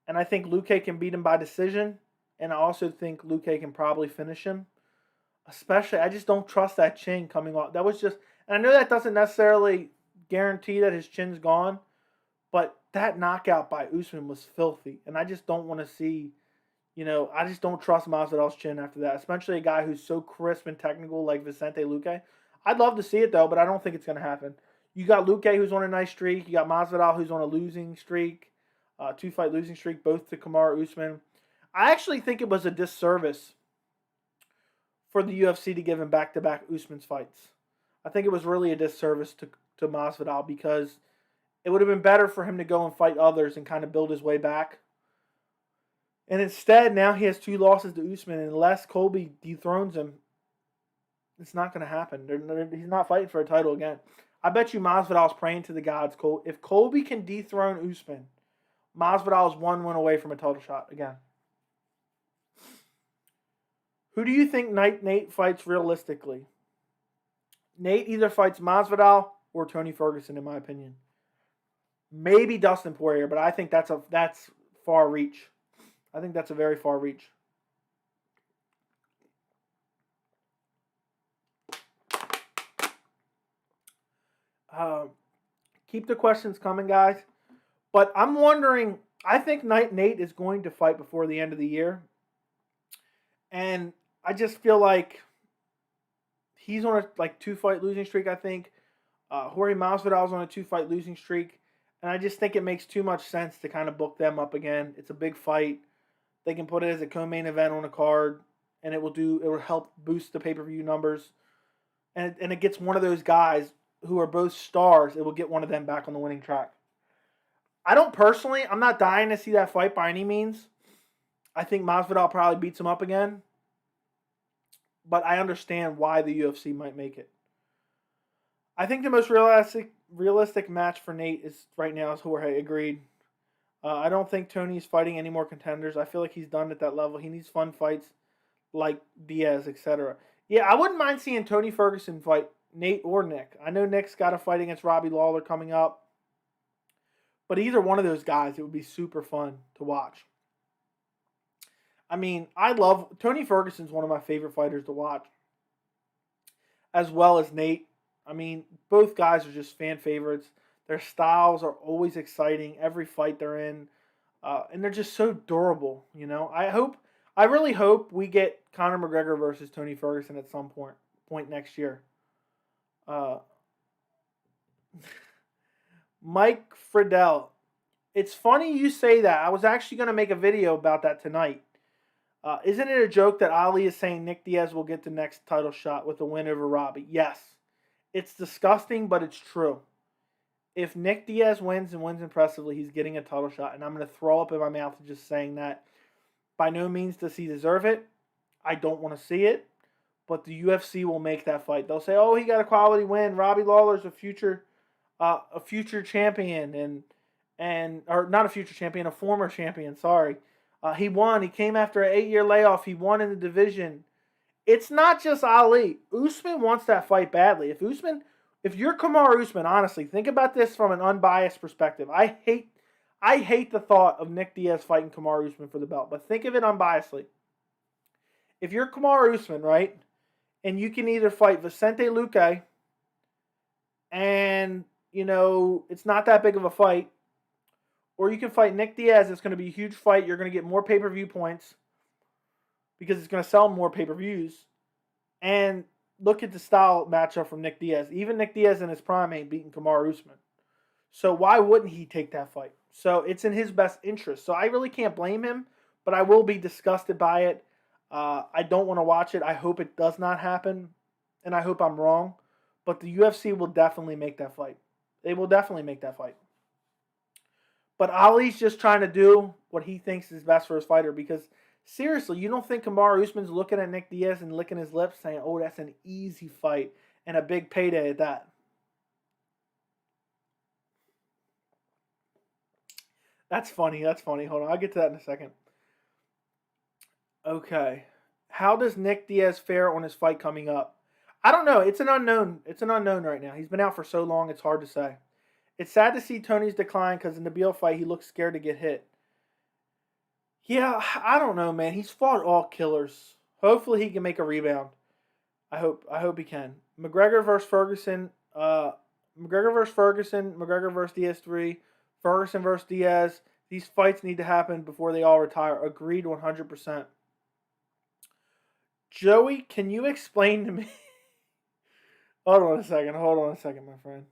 And I think Luque can beat him by decision. And I also think Luque can probably finish him. Especially, I just don't trust that chin coming off. That was just, and I know that doesn't necessarily guarantee that his chin's gone. But that knockout by Usman was filthy. And I just don't want to see, I just don't trust Masvidal's chin after that. Especially a guy who's so crisp and technical like Vicente Luque. I'd love to see it, though, but I don't think it's going to happen. You got Luque, who's on a nice streak. You got Masvidal, who's on a losing streak. 2-fight losing streak, both to Kamaru Usman. I actually think it was a disservice for the UFC to give him back-to-back Usman's fights. I think it was really a disservice to Masvidal because it would have been better for him to go and fight others and kind of build his way back. And instead, now he has 2 losses to Usman, and unless Colby dethrones him, It's not going to happen. He's not fighting for a title again. I bet you Masvidal's praying to the gods. If Colby can dethrone Usman, Masvidal's one win away from a title shot again. Who do you think Nate fights realistically? Nate either fights Masvidal or Tony Ferguson, in my opinion. Maybe Dustin Poirier, but I think that's far reach. I think that's a very far reach. Keep the questions coming, guys. But I'm wondering, I think Nate is going to fight before the end of the year. And I just feel like he's on a 2-fight losing streak, I think. Jorge Masvidal's on a 2-fight losing streak. And I just think it makes too much sense to kind of book them up again. It's a big fight. They can put it as a co-main event on a card, and it will help boost the pay-per-view numbers. And it gets one of those guys who are both stars. It will get one of them back on the winning track. I'm not dying to see that fight by any means. I think Masvidal probably beats him up again. But I understand why the UFC might make it. I think the most realistic match for Nate right now is Jorge. Agreed. I don't think Tony's fighting any more contenders. I feel like he's done at that level. He needs fun fights like Diaz, etc. Yeah, I wouldn't mind seeing Tony Ferguson fight Nate or Nick. I know Nick's got a fight against Robbie Lawler coming up. But either one of those guys, it would be super fun to watch. I mean, Tony Ferguson's one of my favorite fighters to watch. As well as Nate. I mean, both guys are just fan favorites. Their styles are always exciting. Every fight they're in. And they're just so durable, you know. I really hope we get Conor McGregor versus Tony Ferguson at some point next year. Mike Friedel. It's funny you say that. I was actually going to make a video about that tonight. Isn't it a joke that Ali is saying Nick Diaz will get the next title shot with a win over Robbie? Yes. It's disgusting, but it's true. If Nick Diaz wins and wins impressively, he's getting a title shot. And I'm going to throw up in my mouth just saying that. By no means does he deserve it. I don't want to see it. But the UFC will make that fight. They'll say, oh, he got a quality win. Robbie Lawler's a future champion. Or not a future champion, a former champion, sorry. He won. He came after an 8-year layoff. He won in the division. It's not just Ali. Usman wants that fight badly. If you're Kamaru Usman, honestly, think about this from an unbiased perspective. I hate the thought of Nick Diaz fighting Kamaru Usman for the belt, but think of it unbiasedly. If you're Kamaru Usman, right, and you can either fight Vicente Luque, and, you know, it's not that big of a fight, or you can fight Nick Diaz. It's going to be a huge fight. You're going to get more pay-per-view points because it's going to sell more pay-per-views. And look at the style matchup from Nick Diaz. Even Nick Diaz in his prime ain't beating Kamaru Usman. So why wouldn't he take that fight? So it's in his best interest. So I really can't blame him, but I will be disgusted by it. I don't want to watch it. I hope it does not happen, and I hope I'm wrong. But the UFC will definitely make that fight. They will definitely make that fight. But Ali's just trying to do what he thinks is best for his fighter because, seriously, you don't think Kamaru Usman's looking at Nick Diaz and licking his lips saying, oh, that's an easy fight and a big payday at that. That's funny. Hold on. I'll get to that in a second. Okay. How does Nick Diaz fare on his fight coming up? I don't know. It's an unknown. It's an unknown right now. He's been out for so long, it's hard to say. It's sad to see Tony's decline because in the Beal fight, he looks scared to get hit. Yeah, I don't know, man. He's fought all killers. Hopefully he can make a rebound. I hope he can. McGregor versus Ferguson. McGregor versus Diaz 3. Ferguson versus Diaz. These fights need to happen before they all retire. Agreed 100%. Joey, can you explain to me? Hold on a second, my friend.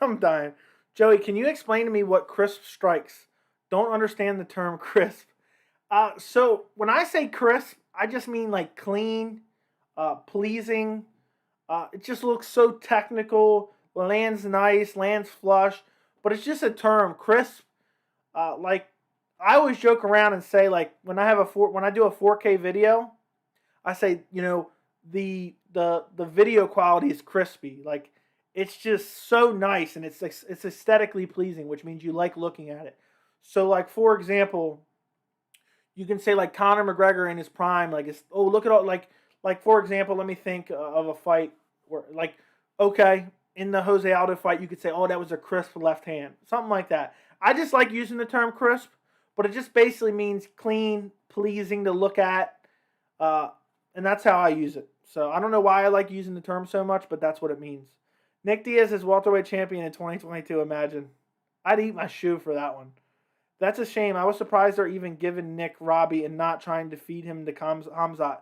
I'm dying. Joey, can you explain to me what crisp strikes? Don't understand the term crisp. So when I say crisp, I just mean like clean, pleasing. It just looks so technical, lands nice, lands flush, but it's just a term. Crisp, like I always joke around and say, like, when I do a 4K video, I say, the video quality is crispy. Like, it's just so nice, and it's aesthetically pleasing, which means you like looking at it. So, like, for example, you can say, like, Conor McGregor in his prime, like, look at all, like, for example, let me think of a fight where, like, okay, in the Jose Aldo fight, you could say, oh, that was a crisp left hand. Something like that. I just like using the term crisp, but it just basically means clean, pleasing to look at, and that's how I use it. So I don't know why I like using the term so much, but that's what it means. Nick Diaz is welterweight champion in 2022, imagine. I'd eat my shoe for that one. That's a shame. I was surprised they're even giving Nick Robbie and not trying to feed him to Hamzat.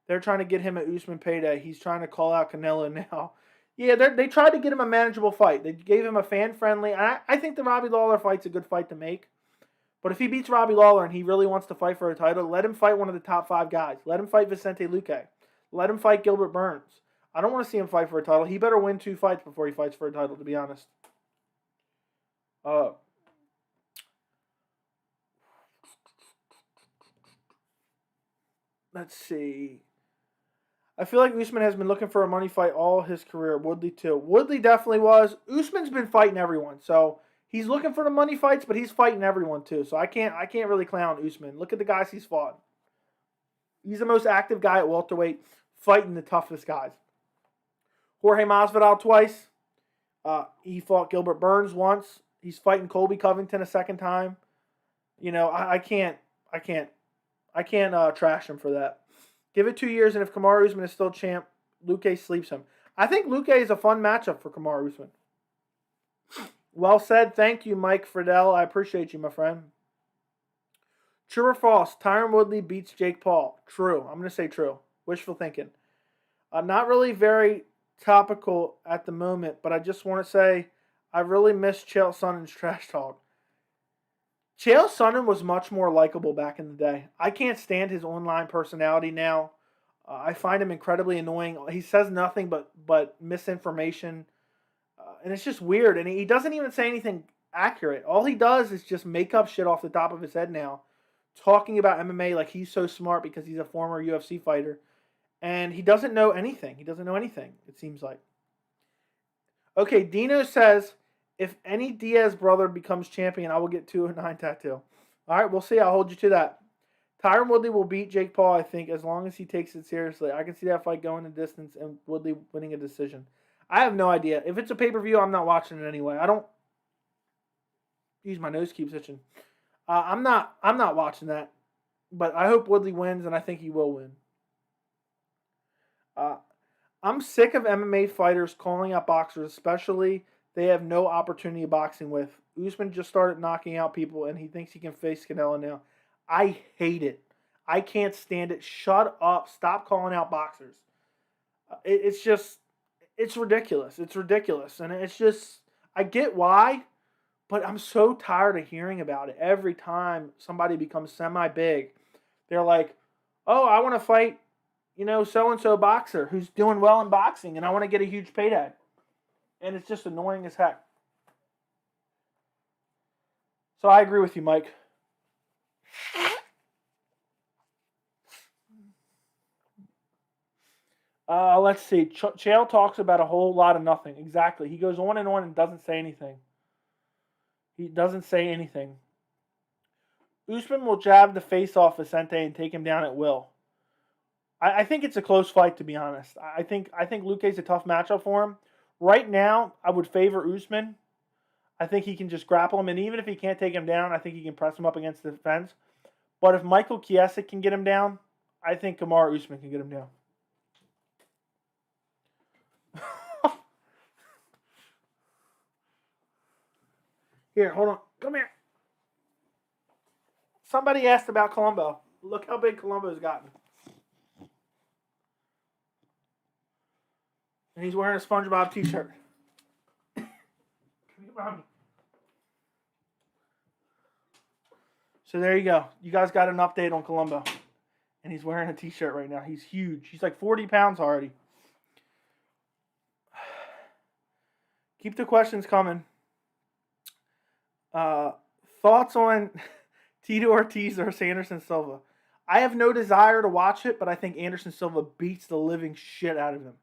They're trying to get him an Usman payday. He's trying to call out Canelo now. Yeah, they tried to get him a manageable fight. They gave him a fan-friendly. I think the Robbie Lawler fight's a good fight to make. But if he beats Robbie Lawler and he really wants to fight for a title, let him fight one of the top 5 guys. Let him fight Vicente Luque. Let him fight Gilbert Burns. I don't want to see him fight for a title. He better win 2 fights before he fights for a title, to be honest. Let's see. I feel like Usman has been looking for a money fight all his career. Woodley too. Woodley definitely was. Usman's been fighting everyone, so he's looking for the money fights, but he's fighting everyone too. So I can't really clown Usman. Look at the guys he's fought. He's the most active guy at welterweight, fighting the toughest guys. Jorge Masvidal twice. He fought Gilbert Burns once. He's fighting Colby Covington a second time. I can't trash him for that. Give it 2 years, and if Kamaru Usman is still champ, Luque sleeps him. I think Luque is a fun matchup for Kamaru Usman. Well said. Thank you, Mike Friedel. I appreciate you, my friend. True or false? Tyron Woodley beats Jake Paul. True. I'm going to say true. Wishful thinking. Not really very topical at the moment, but I just want to say I really miss Chael Sonnen's trash talk. Chael Sonnen was much more likable back in the day. I can't stand his online personality now. I find him incredibly annoying. He says nothing but misinformation. And it's just weird. And he doesn't even say anything accurate. All he does is just make up shit off the top of his head now. Talking about MMA like he's so smart because he's a former UFC fighter. And he doesn't know anything. He doesn't know anything, it seems like. Okay, Dino says, if any Diaz brother becomes champion, I will get 209 tattoo. All right, we'll see. I'll hold you to that. Tyron Woodley will beat Jake Paul, I think, as long as he takes it seriously. I can see that fight going the distance and Woodley winning a decision. I have no idea. If it's a pay-per-view, I'm not watching it anyway. I don't... Jeez, my nose keeps itching. I'm not watching that. But I hope Woodley wins, and I think he will win. I'm sick of MMA fighters calling out boxers, especially they have no opportunity of boxing with. Usman just started knocking out people, and he thinks he can face Canelo now. I hate it. I can't stand it. Shut up. Stop calling out boxers. It's ridiculous. It's ridiculous. And it's just, I get why, but I'm so tired of hearing about it. Every time somebody becomes semi-big, they're like, oh, I want to fight, so-and-so boxer who's doing well in boxing, and I want to get a huge payday. And it's just annoying as heck. So I agree with you, Mike. Let's see. Chael talks about a whole lot of nothing. Exactly. He goes on and doesn't say anything. He doesn't say anything. Usman will jab the face off Vicente and take him down at will. I think it's a close fight, to be honest. I think Luque's a tough matchup for him. Right now, I would favor Usman. I think he can just grapple him, and even if he can't take him down, I think he can press him up against the fence. But if Michael Chiesa can get him down, I think Kamaru Usman can get him down. Here, hold on. Come here. Somebody asked about Colombo. Look how big Colombo's gotten. And he's wearing a SpongeBob t-shirt. Come here behind me. So there you go. You guys got an update on Colombo. And he's wearing a t-shirt right now. He's huge. He's like 40 pounds already. Keep the questions coming. Thoughts on Tito Ortiz or Sanderson Silva. I have no desire to watch it, but I think Anderson Silva beats the living shit out of him.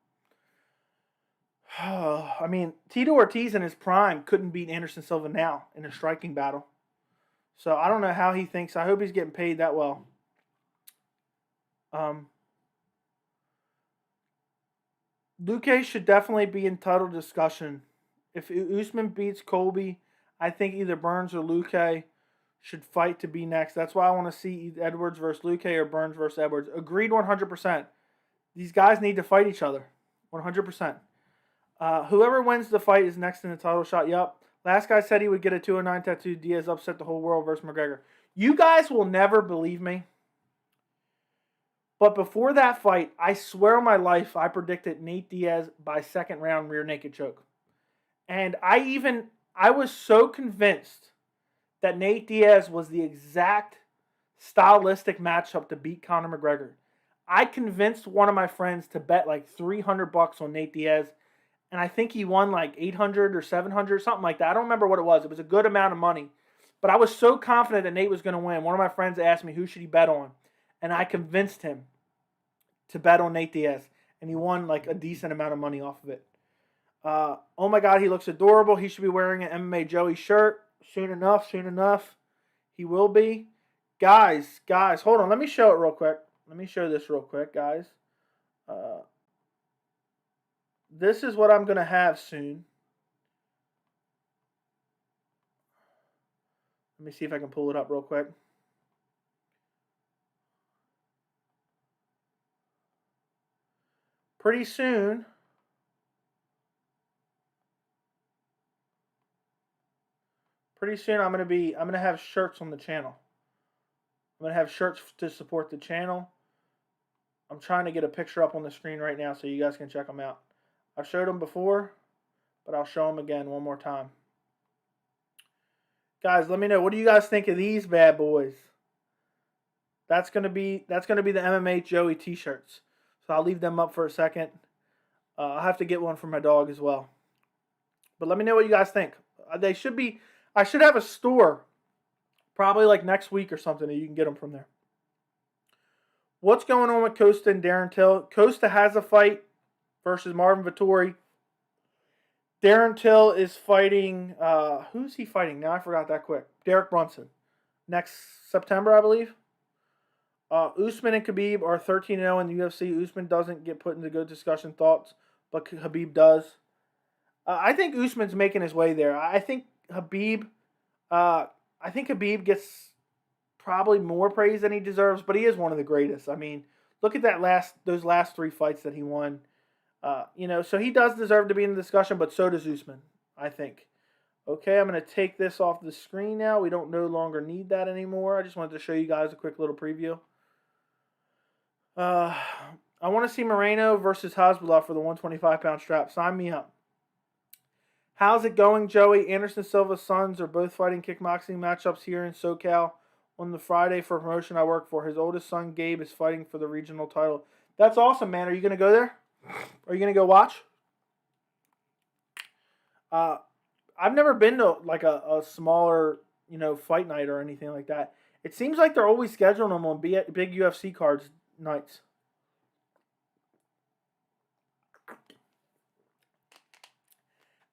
I mean, Tito Ortiz in his prime couldn't beat Anderson Silva now in a striking battle. So I don't know how he thinks. I hope he's getting paid that well. Luque should definitely be entitled to discussion. If Usman beats Colby, I think either Burns or Luque should fight to be next. That's why I want to see Edwards versus Luque or Burns versus Edwards. Agreed 100%. These guys need to fight each other. 100%. Whoever wins the fight is next in the title shot. Yup. Last guy said he would get a 209 tattoo. Diaz upset the whole world versus McGregor. You guys will never believe me. But before that fight, I swear on my life, I predicted Nate Diaz by second round rear naked choke. And I was so convinced that Nate Diaz was the exact stylistic matchup to beat Conor McGregor. I convinced one of my friends to bet like $300 on Nate Diaz, and I think he won like 800 or 700, something like that. I don't remember what it was. It was a good amount of money. But I was so confident that Nate was going to win. One of my friends asked me who should he bet on, and I convinced him to bet on Nate Diaz, and he won like a decent amount of money off of it. Oh my God, he looks adorable. He should be wearing an MMA Joey shirt. Soon enough, he will be. Guys, hold on. Let me show it real quick. Let me show this real quick, guys. This is what I'm going to have soon. Let me see if I can pull it up real quick. Pretty soon, I'm going to have shirts on the channel. I'm going to have shirts to support the channel. I'm trying to get a picture up on the screen right now so you guys can check them out. I've showed them before, but I'll show them again one more time. Guys, let me know, what do you guys think of these bad boys? That's gonna be the MMA Joey t-shirts. So I'll leave them up for a second. I'll have to get one for my dog as well. But let me know what you guys think. They should be. I should have a store, probably like next week or something, and you can get them from there. What's going on with Costa and Darren Till? Costa has a fight versus Marvin Vettori. Darren Till is fighting, who's he fighting? Now I forgot that quick. Derrick Brunson. Next September, I believe. Usman and Khabib are 13-0 in the UFC. Usman doesn't get put into good discussion thoughts, but Khabib does. I think Usman's making his way there. I think Khabib gets probably more praise than he deserves, but he is one of the greatest. I mean, look at those last 3 fights that he won. So he does deserve to be in the discussion, but so does Usman, I think. Okay, I'm going to take this off the screen now. We don't no longer need that anymore. I just wanted to show you guys a quick little preview. I want to see Moreno versus Hasbulla for the 125-pound strap. Sign me up. How's it going, Joey? Anderson Silva's sons are both fighting kickboxing matchups here in SoCal on the Friday for a promotion I work for. His oldest son, Gabe, is fighting for the regional title. That's awesome, man. Are you going to go there? Are you going to go watch? I've never been to like a smaller, fight night or anything like that. It seems like they're always scheduling them on big UFC cards nights.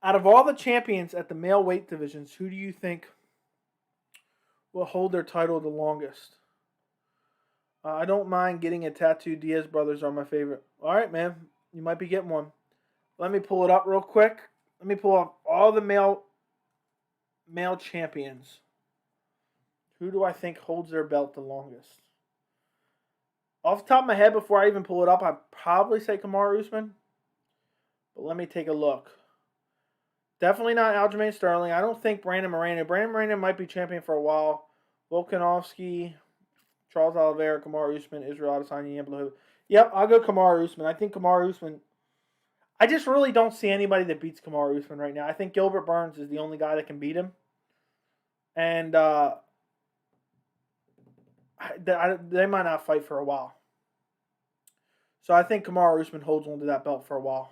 Out of all the champions at the male weight divisions, who do you think will hold their title the longest? I don't mind getting a tattoo. Diaz brothers are my favorite. All right, man. You might be getting one. Let me pull it up real quick. Let me pull up all the male champions. Who do I think holds their belt the longest? Off the top of my head, before I even pull it up, I'd probably say Kamaru Usman. But let me take a look. Definitely not Aljamain Sterling. I don't think Brandon Moreno. Brandon Moreno might be champion for a while. Volkanovski, Charles Oliveira, Kamaru Usman, Israel Adesanya, Yamblahoo. Yep, I'll go Kamaru Usman. I think Kamaru Usman. I just really don't see anybody that beats Kamaru Usman right now. I think Gilbert Burns is the only guy that can beat him. And they might not fight for a while. So I think Kamaru Usman holds on to that belt for a while.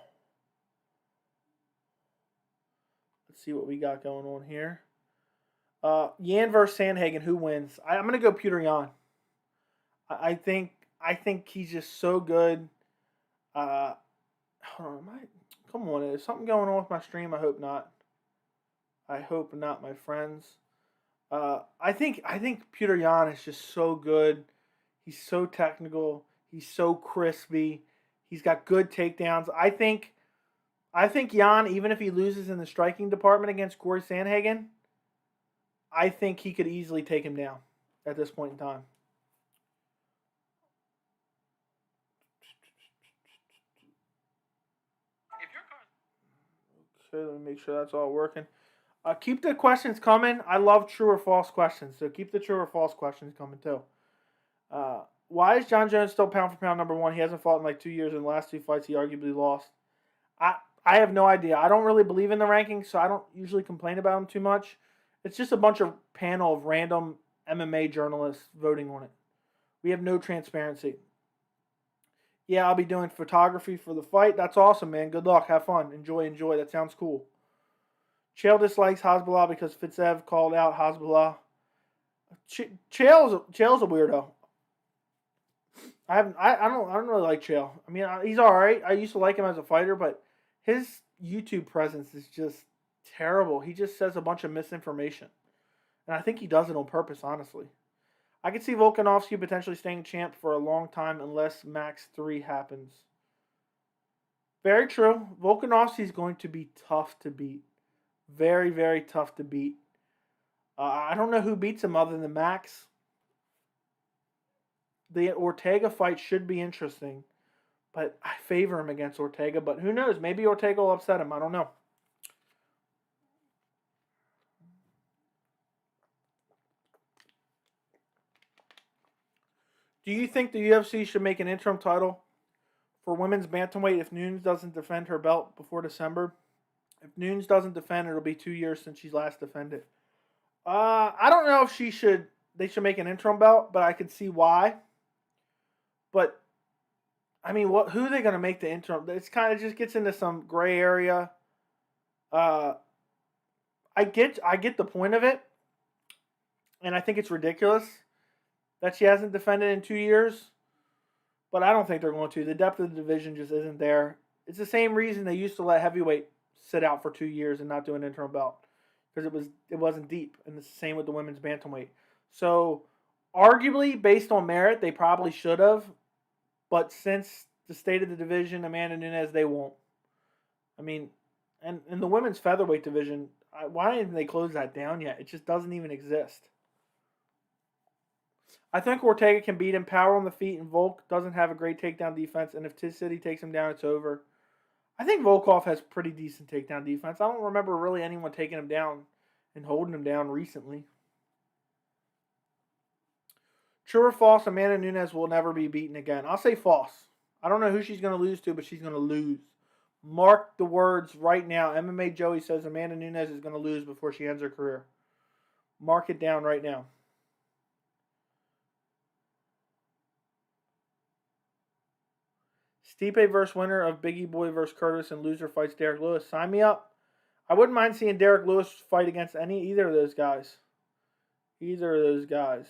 Let's see what we got going on here. Yan versus Sandhagen. Who wins? I'm gonna go Peter Yan. I think he's just so good. Hold on, come on, is something going on with my stream? I hope not. I hope not, my friends. I think Peter Yan is just so good. He's so technical. He's so crispy. He's got good takedowns. I think Yan, even if he loses in the striking department against Corey Sandhagen, I think he could easily take him down at this point in time. Okay, let me make sure that's all working. Keep the questions coming. I love true or false questions, so keep the true or false questions coming too. Why is John Jones still pound for pound number one? He hasn't fought in like 2 years. In the last 2 fights, he arguably lost. I have no idea. I don't really believe in the rankings, so I don't usually complain about them too much. It's just a bunch of panel of random MMA journalists voting on it. We have no transparency. Yeah, I'll be doing photography for the fight. That's awesome, man. Good luck. Have fun. Enjoy. That sounds cool. Chael dislikes Hasbulla because Fitzev called out Hasbulla. Chael's a weirdo. I don't really like Chael. I mean, he's all right. I used to like him as a fighter, but his YouTube presence is just terrible. He just says a bunch of misinformation, and I think he does it on purpose. Honestly, I could see Volkanovski potentially staying champ for a long time unless Max 3 happens. Very true. Volkanovski is going to be tough to beat. Very, very tough to beat. I don't know who beats him other than Max. The Ortega fight should be interesting, but I favor him against Ortega. But who knows? Maybe Ortega will upset him. I don't know. Do you think the UFC should make an interim title for women's bantamweight if Nunes doesn't defend her belt before December? If Nunes doesn't defend, it'll be 2 years since she's last defended. I don't know if they should make an interim belt, but I could see why. But I mean, who are they going to make the interim? It's kind of just gets into some gray area. I get the point of it, and I think it's ridiculous that she hasn't defended in 2 years. But I don't think they're going to. The depth of the division just isn't there. It's the same reason they used to let heavyweight sit out for 2 years and not do an interim belt, because it wasn't deep, and it's the same with the women's bantamweight. So, arguably, based on merit, they probably should have, but since the state of the division, Amanda Nunes, they won't. I mean, and in the women's featherweight division, why didn't they close that down yet? It just doesn't even exist. I think Ortega can beat him, power on the feet, and Volk doesn't have a great takedown defense, and if Tiz City takes him down, it's over. I think Volkov has pretty decent takedown defense. I don't remember really anyone taking him down and holding him down recently. True or false, Amanda Nunes will never be beaten again? I'll say false. I don't know who she's going to lose to, but she's going to lose. Mark the words right now. MMA Joey says Amanda Nunes is going to lose before she ends her career. Mark it down right now. Stipe versus winner of Biggie Boy versus Curtis and loser fights Derrick Lewis. Sign me up. I wouldn't mind seeing Derrick Lewis fight against either of those guys. Either of those guys.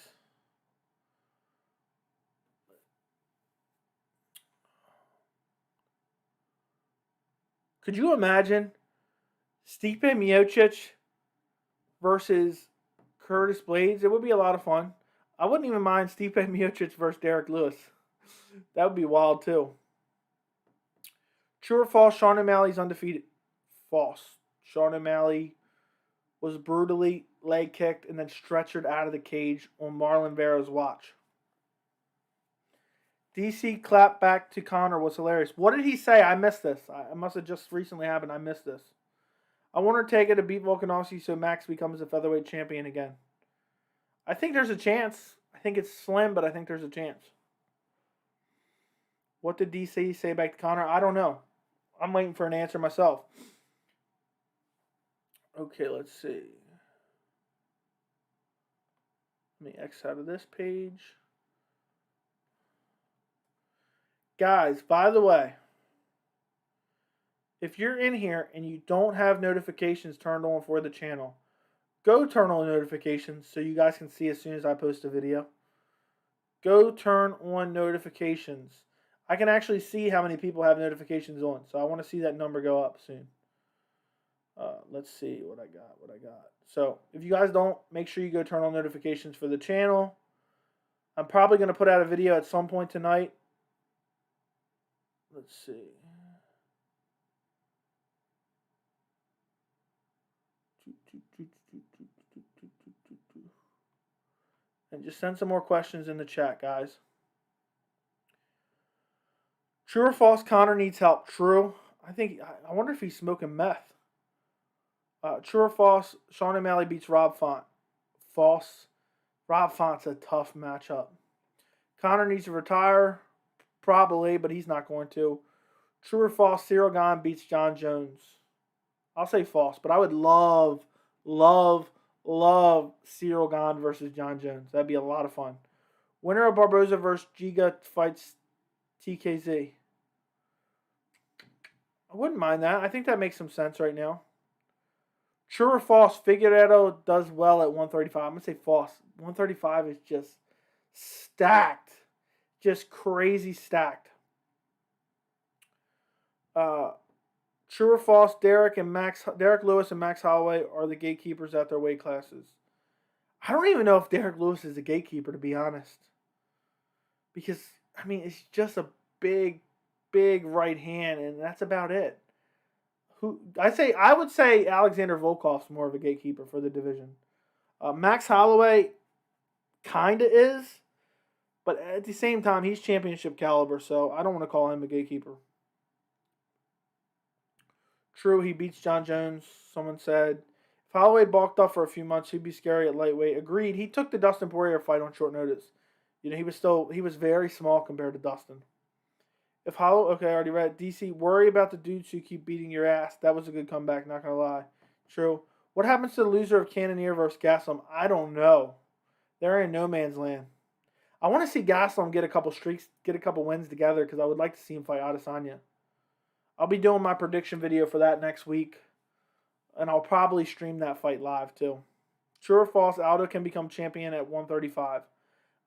Could you imagine Stipe Miocic versus Curtis Blades? It would be a lot of fun. I wouldn't even mind Stipe Miocic versus Derrick Lewis. That would be wild too. True or false, Sean O'Malley's undefeated? False. Sean O'Malley was brutally leg kicked and then stretchered out of the cage on Marlon Vero's watch. DC clap back to Connor was hilarious. What did he say? I missed this. I must have just recently happened. I missed this. I want Ortega to beat Volkanovski so Max becomes a featherweight champion again. I think there's a chance. I think it's slim, but I think there's a chance. What did DC say back to Connor? I don't know. I'm waiting for an answer myself. Okay, let's see. Let me X out of this page. Guys, by the way, if you're in here and you don't have notifications turned on for the channel, Go turn on notifications so you guys can see as soon as I post a video. Go turn on notifications. I can actually see how many people have notifications on, so I want to see that number go up soon. Let's see what I got. So if you guys don't, make sure you go turn on notifications for the channel. I'm probably going to put out a video at some point tonight. Let's see. And just send some more questions in the chat, guys. True or false, Conor needs help? True. I wonder if he's smoking meth. True or false, Sean O'Malley beats Rob Font? False. Rob Font's a tough matchup. Conor needs to retire? Probably, but he's not going to. True or false, Ciryl Gane beats John Jones? I'll say false, but I would love Ciryl Gane versus John Jones. That'd be a lot of fun. Winner of Barboza versus Giga fights TKZ. I wouldn't mind that. I think that makes some sense right now. True or false, Figueiredo does well at 135. I'm going to say false. 135 is just stacked. Just crazy stacked. True or false, Derrick Lewis and Max Holloway are the gatekeepers at their weight classes. I don't even know if Derrick Lewis is a gatekeeper, to be honest. Because, I mean, it's just a big right hand, and that's about it. I would say Alexander Volkov's more of a gatekeeper for the division. Max Holloway kind of is, but at the same time, he's championship caliber, so I don't want to call him a gatekeeper. True, he beats John Jones, someone said. If Holloway bulked up for a few months, he'd be scary at lightweight. Agreed. He took the Dustin Poirier fight on short notice. You know, he was very small compared to Dustin. If Holloway, okay, I already read. DC, worry about the dudes who keep beating your ass. That was a good comeback, not going to lie. True. What happens to the loser of Cannonier versus Gastelum? I don't know. They're in no man's land. I want to see Gastelum get a couple wins together because I would like to see him fight Otasania. I'll be doing my prediction video for that next week, and I'll probably stream that fight live too. True or false, Aldo can become champion at 135?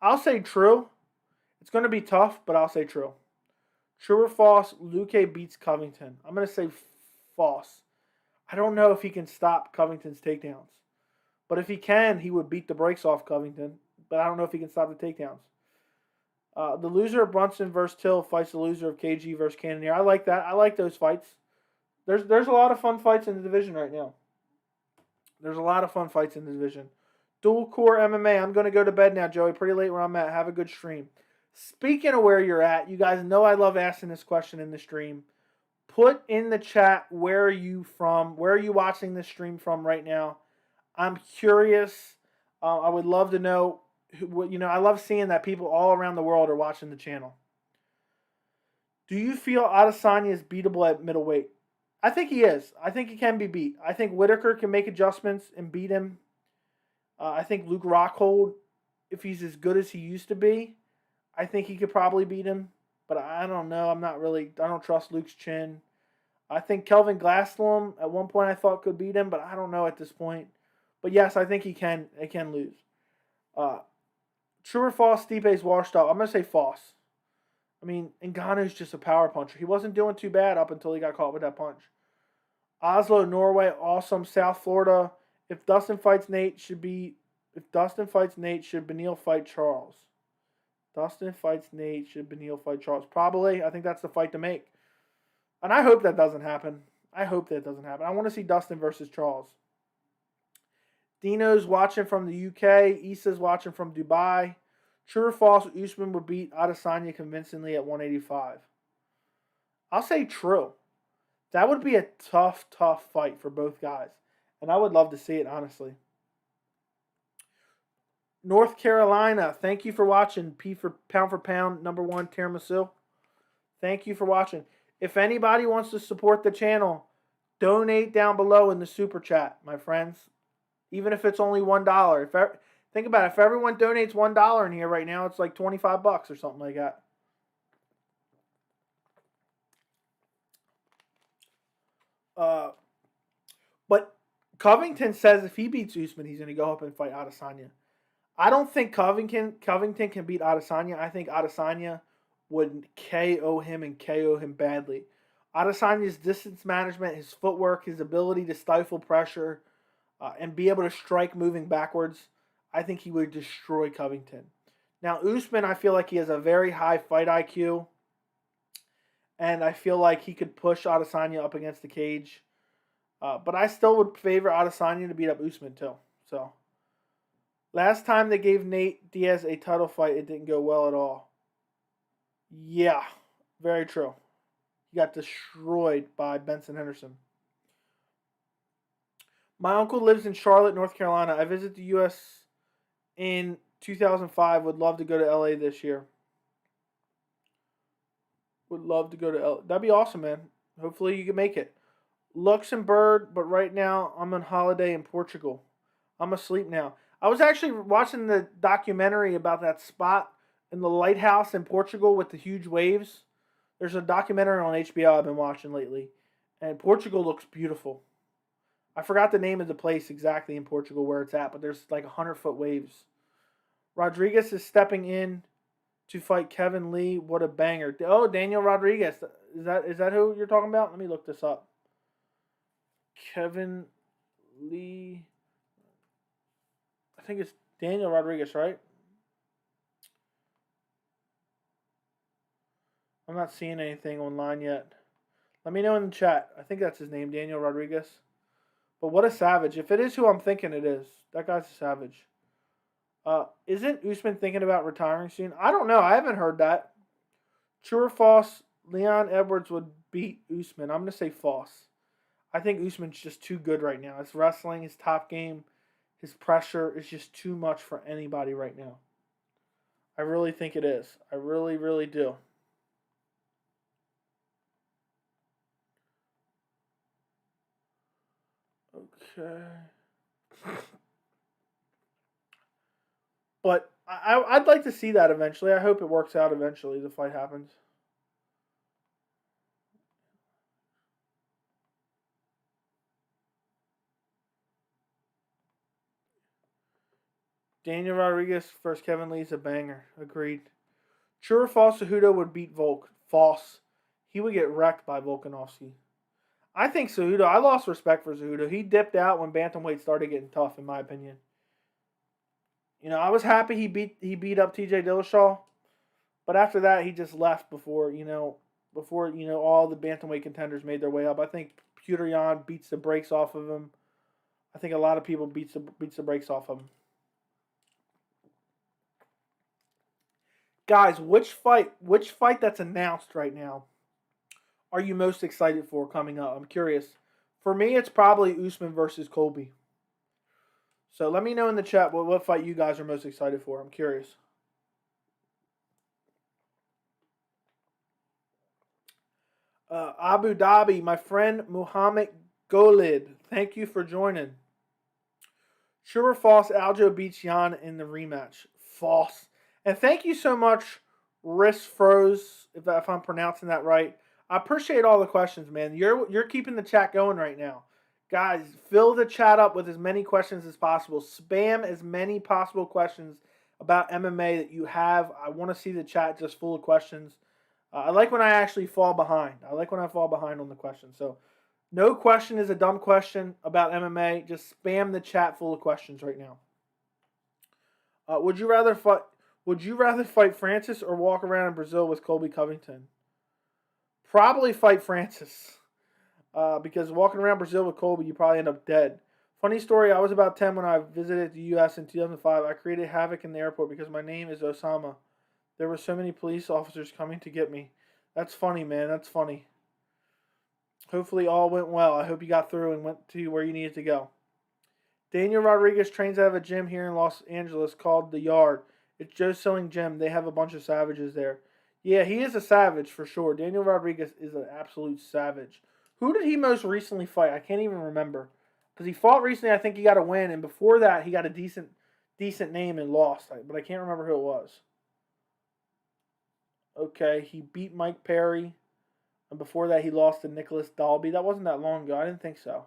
I'll say true. It's going to be tough, but I'll say true. True or false, Luque beats Covington? I'm going to say false. I don't know if he can stop Covington's takedowns. But if he can, he would beat the brakes off Covington. But I don't know if he can stop the takedowns. The loser of Brunson versus Till fights the loser of KG versus Cannonier. I like that. I like those fights. There's a lot of fun fights in the division right now. There's a lot of fun fights in the division. Dual core MMA. I'm going to go to bed now, Joey. Pretty late where I'm at. Have a good stream. Speaking of where you're at, you guys know I love asking this question in the stream. Put in the chat where are you from? Where are you watching this stream from right now? I'm curious. I would love to know. I love seeing that people all around the world are watching the channel. Do you feel Otasania is beatable at middleweight? I think he is. I think he can be beat. I think Whitaker can make adjustments and beat him. I think Luke Rockhold, if he's as good as he used to be, I think he could probably beat him, but I don't know. I don't trust Luke's chin. I think Kelvin Gastelum at one point I thought could beat him, but I don't know at this point. But yes, I think he can lose. True or false, Stipe's washed up? I'm going to say false. I mean, Ngannou's just a power puncher. He wasn't doing too bad up until he got caught with that punch. Oslo, Norway, awesome. South Florida. If Dustin fights Nate, should Beneil fight Charles? Dustin fights Nate, should Beneil fight Charles? Probably. I think that's the fight to make. And I hope that doesn't happen. I want to see Dustin versus Charles. Dino's watching from the UK. Issa's watching from Dubai. True or false, Usman would beat Adesanya convincingly at 185? I'll say true. That would be a tough fight for both guys. And I would love to see it, honestly. North Carolina, thank you for watching. P for pound, number one, tiramisu. Thank you for watching. If anybody wants to support the channel, donate down below in the super chat, my friends. Even if it's only $1. Think about it. If everyone donates $1 in here right now, it's like $25 or something like that. But Covington says if he beats Usman, he's going to go up and fight Otasania. I don't think Covington can beat Otasania. I think Otasania would KO him and KO him badly. Adesany's distance management, his footwork, his ability to stifle pressure, and be able to strike moving backwards, I think he would destroy Covington. Now, Usman, I feel like he has a very high fight IQ, and I feel like he could push Adesanya up against the cage. But I still would favor Adesanya to beat up Usman, too. So, last time they gave Nate Diaz a title fight, it didn't go well at all. Yeah, very true. He got destroyed by Benson Henderson. My uncle lives in Charlotte, North Carolina. I visited the U.S. in 2005. Would love to go to L.A. this year. Would love to go to L.A. That'd be awesome, man. Hopefully you can make it. Luxembourg, but right now I'm on holiday in Portugal. I'm asleep now. I was actually watching the documentary about that spot in the lighthouse in Portugal with the huge waves. There's a documentary on HBO I've been watching lately, and Portugal looks beautiful. I forgot the name of the place exactly in Portugal where it's at, but there's like 100-foot waves. Rodriguez is stepping in to fight Kevin Lee. What a banger. Oh, Daniel Rodriguez. Is that who you're talking about? Let me look this up. Kevin Lee. I think it's Daniel Rodriguez, right? I'm not seeing anything online yet. Let me know in the chat. I think that's his name, Daniel Rodriguez. But what a savage. If it is who I'm thinking it is, that guy's a savage. Isn't Usman thinking about retiring soon? I don't know. I haven't heard that. True or false, Leon Edwards would beat Usman. I'm going to say false. I think Usman's just too good right now. His wrestling, his top game, his pressure is just too much for anybody right now. I really think it is. I really, really do. Okay. But I'd like to see that eventually. I hope it works out eventually. The fight happens. Daniel Rodriguez versus Kevin Lee's a banger. Agreed. True or false, Cejudo would beat Volk? False. He would get wrecked by Volkanovski. I think Cejudo, I lost respect for Cejudo. He dipped out when Bantamweight started getting tough, in my opinion. You know, I was happy he beat up TJ Dillashaw, but after that he just left before all the Bantamweight contenders made their way up. I think Petr Yan beats the brakes off of him. I think a lot of people beats the brakes off of him. Guys, which fight that's announced right now are you most excited for coming up? I'm curious. For me, it's probably Usman versus Colby. So let me know in the chat what fight you guys are most excited for. I'm curious. Abu Dhabi, my friend Muhammad Golid. Thank you for joining. True or false, Aldo beats Yan in the rematch? False. And thank you so much, Riss Froze, if I'm pronouncing that right. I appreciate all the questions, man. You're keeping the chat going right now. Guys, fill the chat up with as many questions as possible. Spam as many possible questions about MMA that you have. I want to see the chat just full of questions. I like when I actually fall behind. I like when I fall behind on the questions. So no question is a dumb question about MMA. Just spam the chat full of questions right now. Would you rather fight Francis or walk around in Brazil with Colby Covington? Probably fight Francis. Because walking around Brazil with Colby, you probably end up dead. Funny story, I was about 10 when I visited the U.S. in 2005. I created havoc in the airport because my name is Osama. There were so many police officers coming to get me. That's funny, man. That's funny. Hopefully all went well. I hope you got through and went to where you needed to go. Daniel Rodriguez trains out of a gym here in Los Angeles called The Yard. It's Joe's Selling Gym. They have a bunch of savages there. Yeah, he is a savage for sure. Daniel Rodriguez is an absolute savage. Who did he most recently fight? I can't even remember. Because he fought recently, I think he got a win. And before that, he got a decent name and lost. But I can't remember who it was. Okay, he beat Mike Perry. And before that, he lost to Nicholas Dalby. That wasn't that long ago. I didn't think so.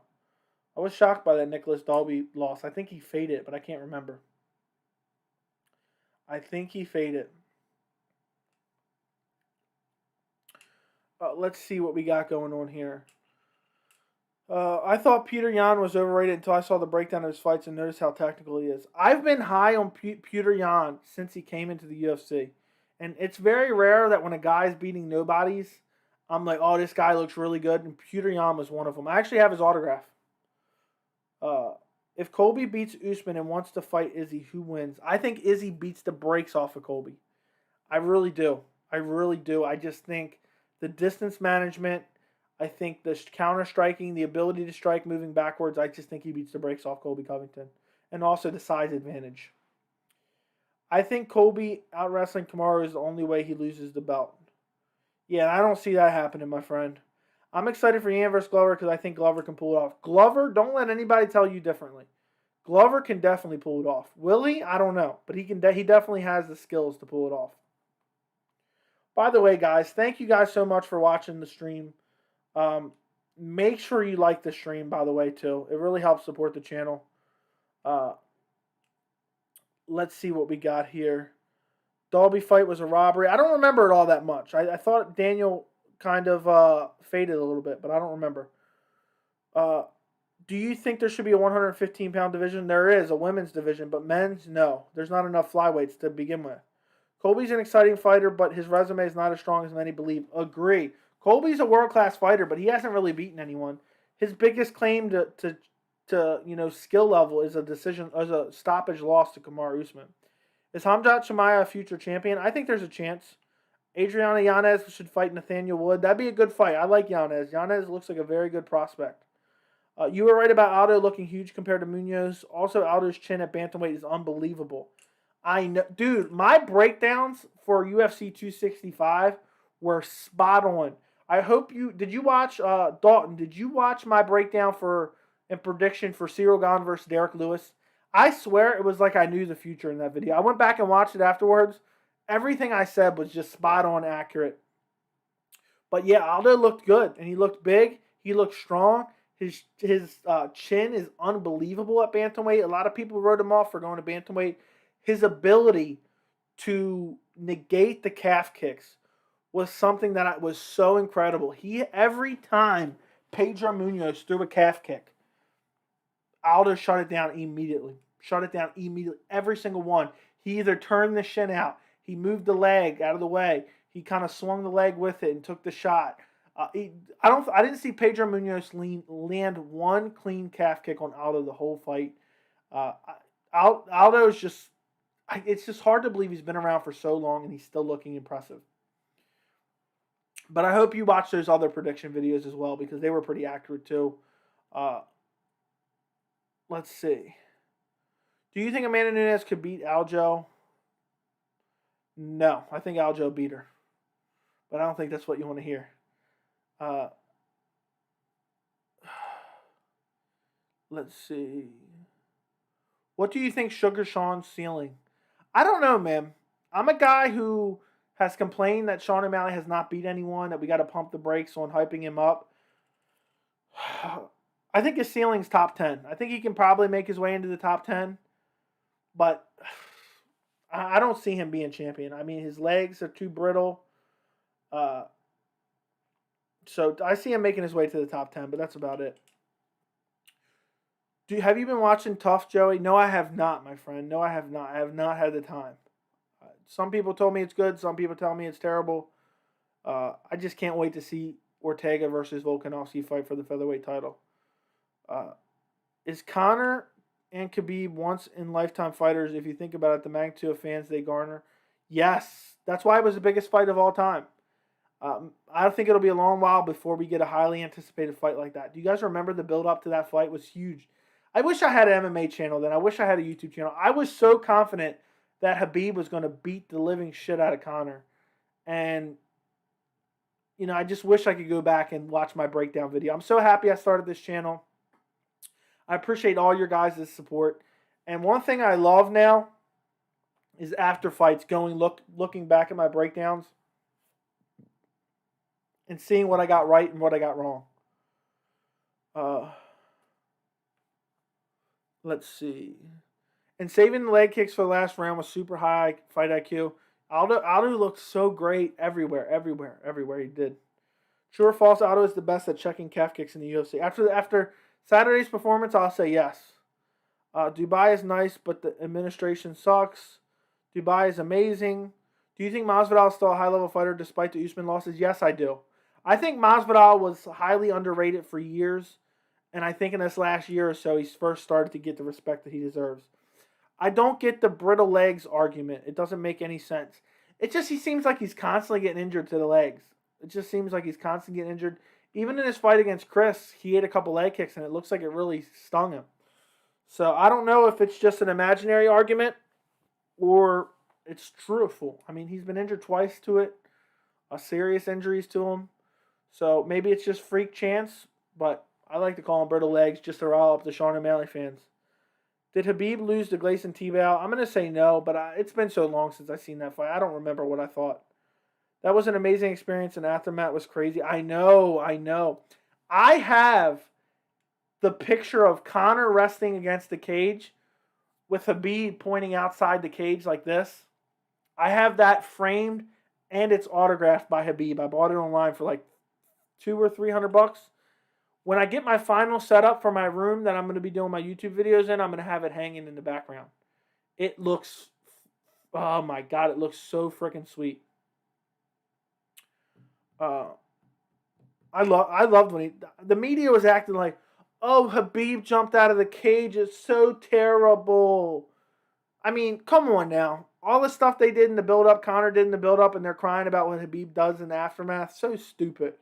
I was shocked by that Nicholas Dalby loss. I think he faded, but I can't remember. I think he faded. Let's see what we got going on here. I thought Petr Yan was overrated until I saw the breakdown of his fights and noticed how technical he is. I've been high on Petr Yan since he came into the UFC. And it's very rare that when a guy's beating nobodies, I'm like, oh, this guy looks really good. And Petr Yan was one of them. I actually have his autograph. If Colby beats Usman and wants to fight Izzy, who wins? I think Izzy beats the brakes off of Colby. I really do. I just think the distance management, I think the counter striking, the ability to strike moving backwards, I just think he beats the brakes off Colby Covington. And also the size advantage. I think Colby out wrestling Kamaru is the only way he loses the belt. Yeah, I don't see that happening, my friend. I'm excited for Yan versus Glover because I think Glover can pull it off. Glover, don't let anybody tell you differently. Glover can definitely pull it off. Will he? I don't know. But he definitely has the skills to pull it off. By the way, guys, thank you guys so much for watching the stream. Make sure you like the stream, by the way, too. It really helps support the channel. Let's see what we got here. Dalby fight was a robbery. I don't remember it all that much. I thought Daniel kind of faded a little bit, but I don't remember. Do you think there should be a 115-pound division? There is a women's division, but men's, no. There's not enough flyweights to begin with. Colby's an exciting fighter, but his resume is not as strong as many believe. Agree. Colby's a world-class fighter, but he hasn't really beaten anyone. His biggest claim to skill level is a stoppage loss to Kamaru Usman. Is Khamzat Chimaev a future champion? I think there's a chance. Adriana Yanez should fight Nathaniel Wood. That'd be a good fight. I like Yanez. Yanez looks like a very good prospect. You were right about Aldo looking huge compared to Munhoz. Also, Aldo's chin at bantamweight is unbelievable. I know, dude. My breakdowns for UFC 265 were spot on. I hope you did. You watch Dalton? Did you watch my breakdown and prediction for Ciryl Gane versus Derrick Lewis? I swear it was like I knew the future in that video. I went back and watched it afterwards. Everything I said was just spot on accurate. But yeah, Aldo looked good and he looked big. He looked strong. His chin is unbelievable at bantamweight. A lot of people wrote him off for going to bantamweight. His ability to negate the calf kicks was something that was so incredible. Every time Pedro Munhoz threw a calf kick, Aldo shut it down immediately. Every single one. He either turned the shin out, he moved the leg out of the way, he kind of swung the leg with it and took the shot. I didn't see Pedro Munhoz land one clean calf kick on Aldo the whole fight. Aldo is just, it's just hard to believe he's been around for so long and he's still looking impressive. But I hope you watch those other prediction videos as well because they were pretty accurate too. Let's see. Do you think Amanda Nunes could beat Aljo? No, I think Aljo beat her. But I don't think that's what you want to hear. Let's see. What do you think Sugar Sean's ceiling? I don't know, man. I'm a guy who has complained that Sean O'Malley has not beat anyone, that we got to pump the brakes on hyping him up. I think his ceiling's top 10. I think he can probably make his way into the top 10. But I don't see him being champion. I mean, his legs are too brittle. So I see him making his way to the top 10, but that's about it. Have you been watching Tough, Joey? No, I have not, my friend. No, I have not. I have not had the time. Some people told me it's good. Some people tell me it's terrible. I just can't wait to see Ortega versus Volkanovski fight for the featherweight title. Is Conor and Khabib once-in-lifetime fighters, if you think about it, the magnitude of fans they garner? Yes. That's why it was the biggest fight of all time. I think it'll be a long while before we get a highly anticipated fight like that. Do you guys remember the build-up to that fight? It was huge. I wish I had an MMA channel then. I wish I had a YouTube channel. I was so confident that Khabib was going to beat the living shit out of Conor. And, I just wish I could go back and watch my breakdown video. I'm so happy I started this channel. I appreciate all your guys' support. And one thing I love now is after fights looking back at my breakdowns and seeing what I got right and what I got wrong. Let's see. And saving the leg kicks for the last round was super high fight IQ. Aldo looked so great everywhere he did. True or false, Aldo is the best at checking calf kicks in the UFC. After Saturday's performance, I'll say yes. Dubai is nice, but the administration sucks. Dubai is amazing. Do you think Masvidal is still a high-level fighter despite the Usman losses? Yes, I do. I think Masvidal was highly underrated for years, and I think in this last year or so, he's first started to get the respect that he deserves. I don't get the brittle legs argument. It doesn't make any sense. It just, he seems like he's constantly getting injured to the legs. It just seems like he's constantly getting injured. Even in his fight against Chris, he hit a couple leg kicks, and it looks like it really stung him. So I don't know if it's just an imaginary argument or it's truthful. I mean, he's been injured twice to it, serious injuries to him. So maybe it's just freak chance, but I like to call him brittle legs just to rile up the Sean O'Malley fans. Did Khabib lose to Gleison Tibau? I'm going to say no, but it's been so long since I've seen that fight. I don't remember what I thought. That was an amazing experience, and Aftermath was crazy. I know. I have the picture of Conor resting against the cage with Khabib pointing outside the cage like this. I have that framed, and it's autographed by Khabib. I bought it online for like $200 or $300. When I get my final setup for my room that I'm going to be doing my YouTube videos in, I'm going to have it hanging in the background. It looks, oh my God, it looks so freaking sweet. I loved when the media was acting like, oh, Khabib jumped out of the cage. It's so terrible. I mean, come on now. All the stuff they did in the build-up, Conor did in the build-up, and they're crying about what Khabib does in the aftermath. So stupid.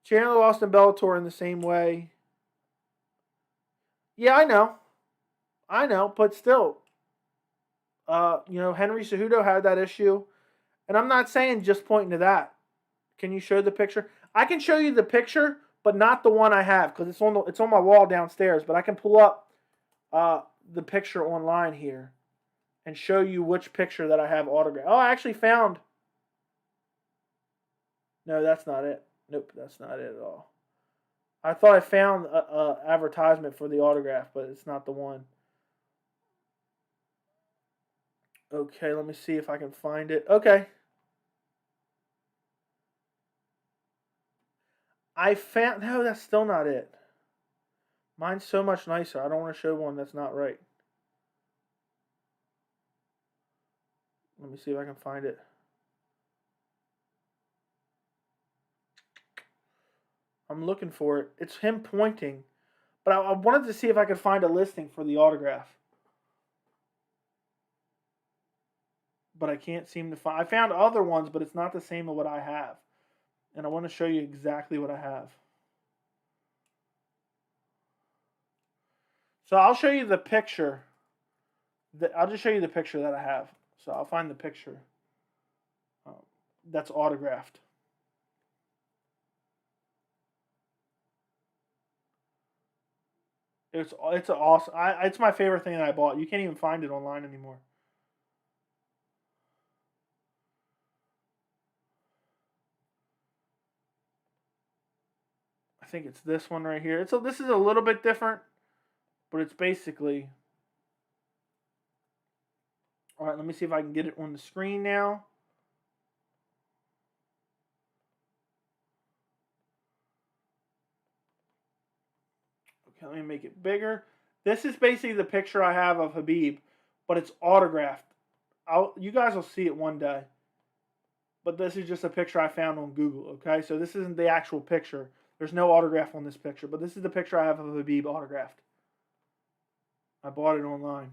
Chandler lost in Bellator in the same way. Yeah, I know, but still. Henry Cejudo had that issue. And I'm not saying just pointing to that. Can you show the picture? I can show you the picture, but not the one I have because it's on my wall downstairs. But I can pull up the picture online here and show you which picture that I have autographed. Oh, I actually found. No, that's not it. Nope, that's not it at all. I thought I found a advertisement for the autograph, but it's not the one. Okay, let me see if I can find it. Okay. I found, no, that's still not it. Mine's so much nicer. I don't want to show one that's not right. Let me see if I can find it. I'm looking for it. It's him pointing. But I wanted to see if I could find a listing for the autograph. But I can't seem to find. I found other ones, but it's not the same as what I have. And I want to show you exactly what I have. So I'll show you the picture. I'll just show you the picture that I have. So I'll find the picture that's autographed. It's awesome. It's my favorite thing that I bought. You can't even find it online anymore. I think it's this one right here. This is a little bit different, but it's basically. All right, let me see if I can get it on the screen now. Okay, let me make it bigger. This is basically the picture I have of Khabib, but it's autographed. You guys will see it one day. But this is just a picture I found on Google, okay? So this isn't the actual picture. There's no autograph on this picture, but this is the picture I have of Khabib autographed. I bought it online.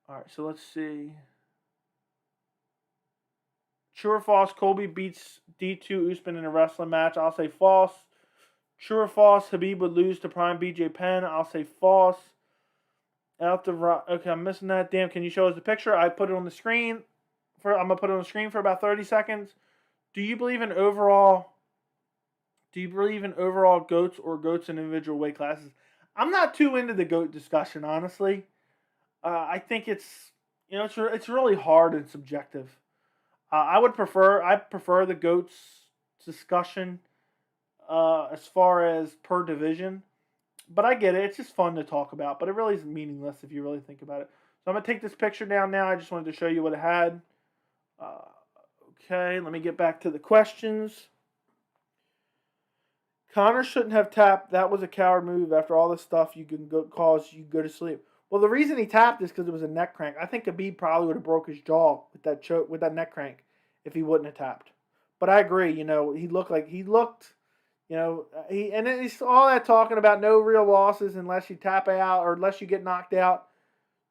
All right, so let's see. True or false, Colby beats D2 Usman in a wrestling match. I'll say false. True or false, Khabib would lose to Prime BJ Penn. I'll say false. Okay, I'm missing that. Damn, can you show us the picture? I put it on the screen. I'm going to put it on the screen for about 30 seconds. Do you believe in overall GOATs or GOATs in individual weight classes? I'm not too into the GOAT discussion, honestly. I think it's really hard and subjective. I prefer the GOATs discussion as far as per division. But I get it. It's just fun to talk about. But it really is meaningless if you really think about it. So I'm going to take this picture down now. I just wanted to show you what it had. Okay, let me get back to the questions. Conor shouldn't have tapped. That was a coward move. After all this stuff, you can cause you go to sleep. Well, the reason he tapped is because it was a neck crank. I think Khabib probably would have broke his jaw with that choke, with that neck crank, if he wouldn't have tapped. But I agree. He looked. And then he's all that talking about no real losses unless you tap out or unless you get knocked out.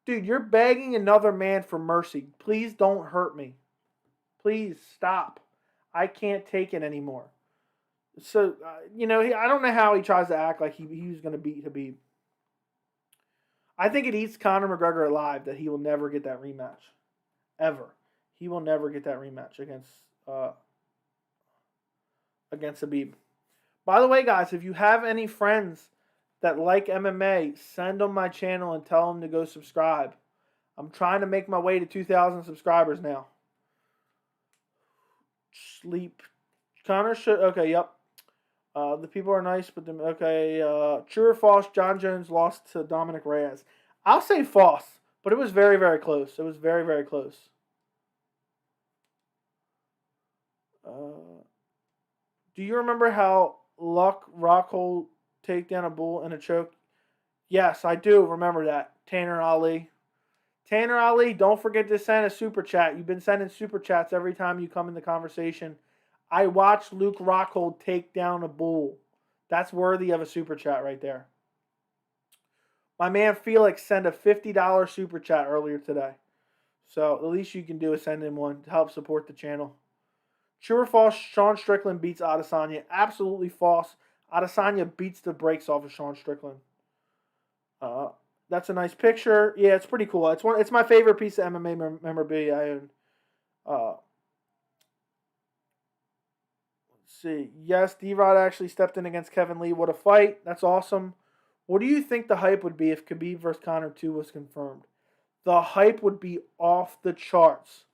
Dude, you're begging another man for mercy. Please don't hurt me. Please stop. I can't take it anymore. So, I don't know how he tries to act like he was going to beat Khabib. I think it eats Conor McGregor alive that he will never get that rematch. Ever. He will never get that rematch against Khabib. By the way, guys, if you have any friends that like MMA, send them my channel and tell them to go subscribe. I'm trying to make my way to 2,000 subscribers now. Sleep. Conor should... Okay, yep. The people are nice, but... Okay, true or false, John Jones lost to Dominic Reyes. I'll say false, but it was very, very close. It was very, very close. Do you remember how Rockhold take down a bull in a choke? Yes, I do remember that. Tanner Ali. Tanner Ali, don't forget to send a super chat. You've been sending super chats every time you come in the conversation. I watched Luke Rockhold take down a bull. That's worthy of a super chat right there. My man Felix sent a $50 super chat earlier today. So the least you can do is send him one to help support the channel. True or false, Sean Strickland beats Otasania? Absolutely false. Otasania beats the brakes off of Sean Strickland. That's a nice picture. Yeah, it's pretty cool. It's my favorite piece of MMA memorabilia I own. Let's see. Yes, D-Rod actually stepped in against Kevin Lee. What a fight. That's awesome. What do you think the hype would be if Khabib vs. Conor 2 was confirmed? The hype would be off the charts.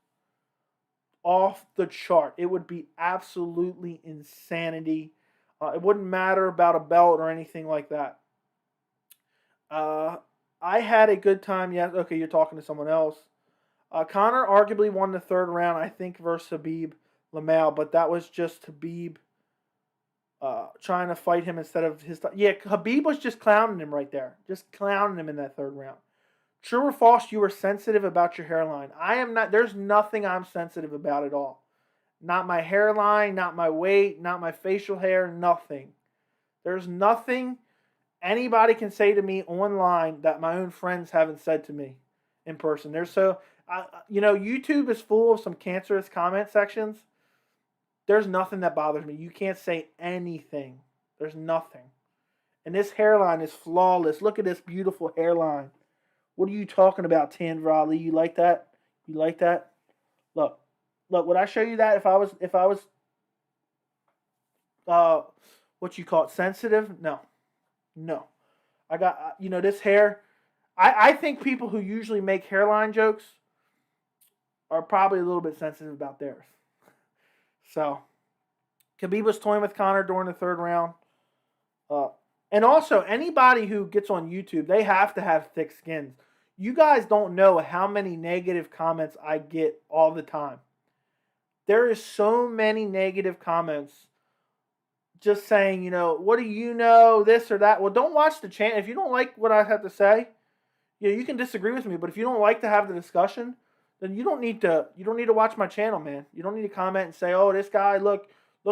Off the chart. It would be absolutely insanity. It wouldn't matter about a belt or anything like that. I had a good time. Yeah, okay, you're talking to someone else. Conor arguably won the third round, I think, versus Khabib Lamel, but that was just Khabib trying to fight him instead of his... Yeah, Khabib was just clowning him right there. Just clowning him in that third round. True or false, you were sensitive about your hairline? I am not. There's nothing I'm sensitive about at all. Not my hairline, not my weight, not my facial hair, nothing. There's nothing anybody can say to me online that my own friends haven't said to me in person. YouTube is full of some cancerous comment sections. There's nothing that bothers me. You can't say anything. There's nothing. And this hairline is flawless. Look at this beautiful hairline. What are you talking about, Tanver Ali? You like that? You like that? Look, would I show you that if I was what you call it, sensitive? No. I got, this hair. I think people who usually make hairline jokes are probably a little bit sensitive about theirs. So, Khabib was toying with Conor during the third round. And also, anybody who gets on YouTube, they have to have thick skins. You guys don't know how many negative comments I get all the time. There is so many negative comments just saying, what do you know, this or that. Well, don't watch the channel. If you don't like what I have to say, you can disagree with me, but if you don't like to have the discussion, then you don't need to watch my channel, man. You don't need to comment and say, oh, this guy, look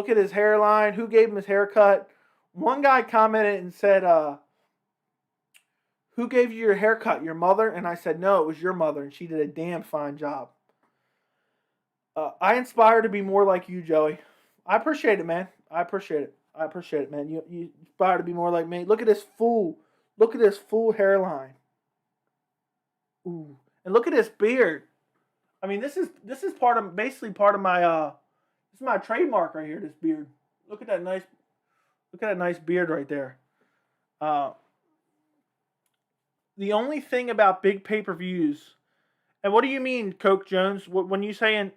at his hairline, who gave him his haircut. One guy commented and said, who gave you your haircut, your mother? And I said, no, it was your mother, and she did a damn fine job. I aspire to be more like you, Joey. I appreciate it, man. I appreciate it, man. You aspire to be more like me. Look at this full hairline. Ooh. And look at this beard. I mean, this is basically part of my this is my trademark right here, this beard. Look at that nice beard right there. The only thing about big pay-per-views, and what do you mean, Coke Jones? When you say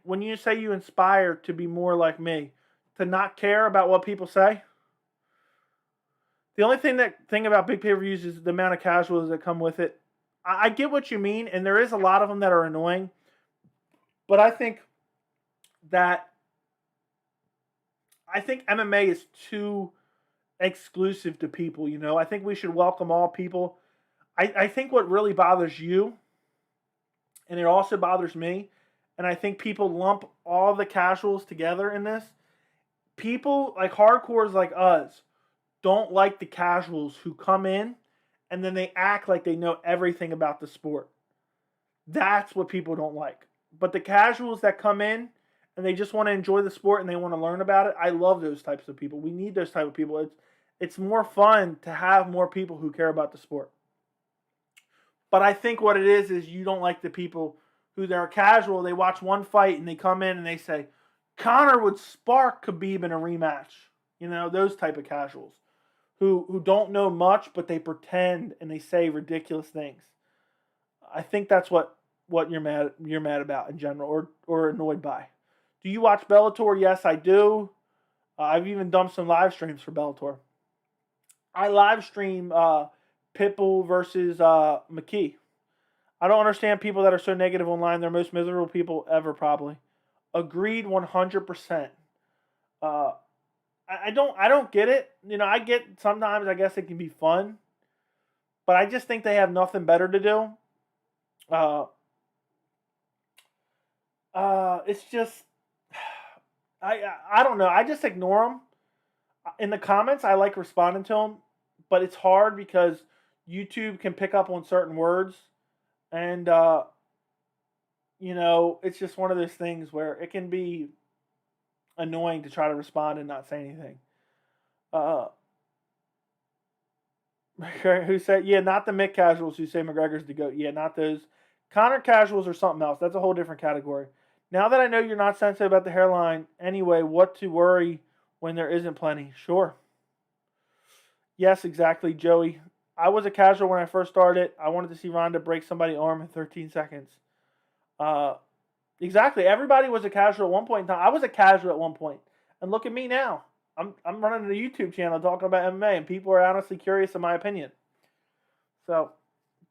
you inspire to be more like me, to not care about what people say? The only thing about big pay-per-views is the amount of casuals that come with it. I get what you mean, and there is a lot of them that are annoying. But I think MMA is too exclusive to people, you know. I think we should welcome all people. I think what really bothers you, and it also bothers me, and I think people lump all the casuals together in this. People like hardcores like us don't like the casuals who come in and then they act like they know everything about the sport. That's what people don't like. But the casuals that come in and they just want to enjoy the sport and they want to learn about it, I love those types of people. We need those type of people. It's more fun to have more people who care about the sport. But I think what it is you don't like the people who they're casual. They watch one fight and they come in and they say, Conor would spark Khabib in a rematch. You know, those type of casuals who don't know much, but they pretend and they say ridiculous things. I think that's what you're mad about in general or annoyed by. Do you watch Bellator? Yes, I do. I've even done some live streams for Bellator. I live stream Pitbull versus McKee. I don't understand people that are so negative online. They're most miserable people ever, probably. Agreed 100%. I don't get it. You know, I get sometimes I guess it can be fun. But I just think they have nothing better to do. It's just I don't know. I just ignore them. In the comments, I like responding to them, but it's hard because YouTube can pick up on certain words, and you know, it's just one of those things where it can be annoying to try to respond and not say anything. Who said, yeah, not the Mick casuals who say McGregor's the GOAT. Yeah, not those. Conor casuals are something else. That's a whole different category. Now that I know you're not sensitive about the hairline, anyway, what to worry when there isn't plenty? Sure. Yes, exactly, Joey. I was a casual when I first started. I wanted to see Ronda break somebody's arm in 13 seconds. Exactly. Everybody was a casual at one point in time. I was a casual at one point. And look at me now. I'm running a YouTube channel talking about MMA, and people are honestly curious in my opinion. So,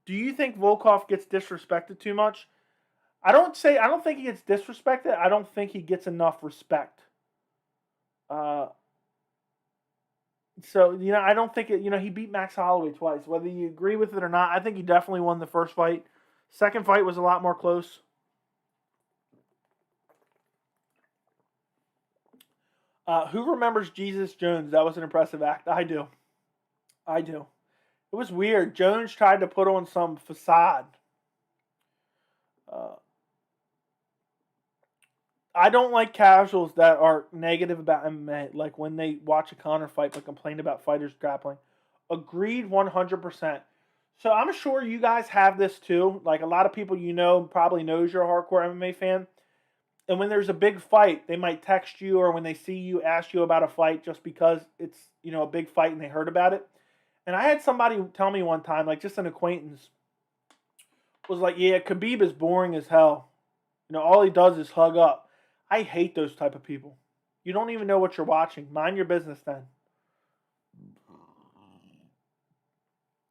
do you think Volkov gets disrespected too much? I don't think he gets disrespected. I don't think he gets enough respect. So, you know, I don't think it, you know, he beat Max Holloway twice. Whether you agree with it or not, I think he definitely won the first fight. Second fight was a lot more close. Who remembers Jesus Jones? That was an impressive act. I do. It was weird. Jones tried to put on some facade. I don't like casuals that are negative about MMA, like when they watch a Conor fight but complain about fighters grappling. Agreed 100%. So I'm sure you guys have this too. Like a lot of people you know probably knows you're a hardcore MMA fan. And when there's a big fight, they might text you or when they see you ask you about a fight just because it's, you know, a big fight and they heard about it. And I had somebody tell me one time, like just an acquaintance, was like, yeah, Khabib is boring as hell. You know, all he does is hug up. I hate those type of people. You don't even know what you're watching. Mind your business then.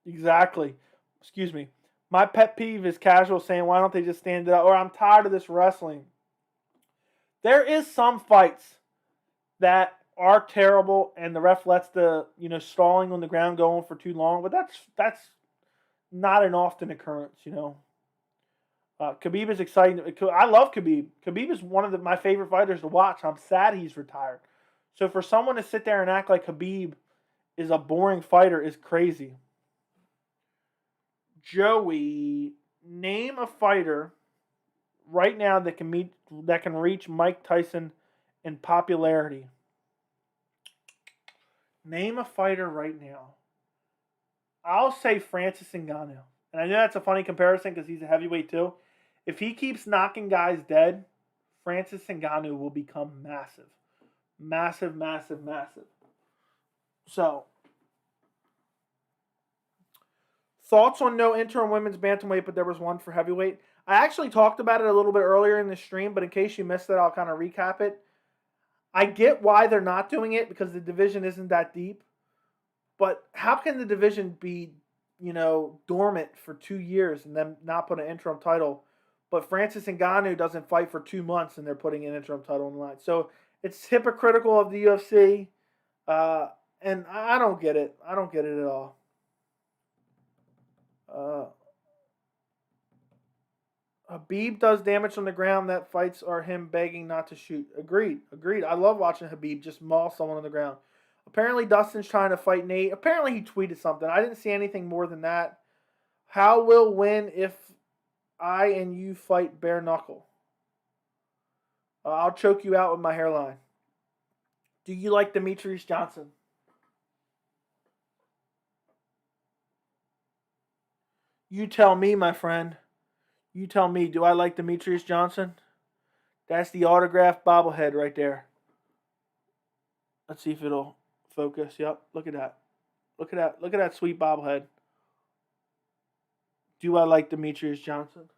Exactly. Excuse me. My pet peeve is casual saying, why don't they just stand it up? Or I'm tired of this wrestling. There is some fights that are terrible and the ref lets the, you know, stalling on the ground go on for too long. But that's not an often occurrence, you know. Khabib is exciting. I love Khabib. Khabib is one of my favorite fighters to watch. I'm sad he's retired. So for someone to sit there and act like Khabib is a boring fighter is crazy. Joey, name a fighter right now that can reach Mike Tyson in popularity. Name a fighter right now. I'll say Francis Ngannou. And I know that's a funny comparison because he's a heavyweight too. If he keeps knocking guys dead, Francis Ngannou will become massive. Massive, massive, massive. So, thoughts on no interim women's bantamweight, but there was one for heavyweight. I actually talked about it a little bit earlier in the stream, but in case you missed it, I'll kind of recap it. I get why they're not doing it because the division isn't that deep. But how can the division be, dormant for 2 years and then not put an interim title? But Francis Ngannou doesn't fight for 2 months and they're putting an interim title on the line. So it's hypocritical of the UFC, and I don't get it. I don't get it at all. Khabib does damage on the ground. That fights are him begging not to shoot. Agreed. I love watching Khabib just maul someone on the ground. Apparently Dustin's trying to fight Nate. Apparently he tweeted something. I didn't see anything more than that. How will win if I and you fight bare knuckle? I'll choke you out with my hairline. Do you like Demetrius Johnson? You tell me, my friend. You tell me, do I like Demetrius Johnson? That's the autographed bobblehead right there. Let's see if it'll focus. Yep, look at that. Look at that sweet bobblehead. Do I like Demetrius Johnson?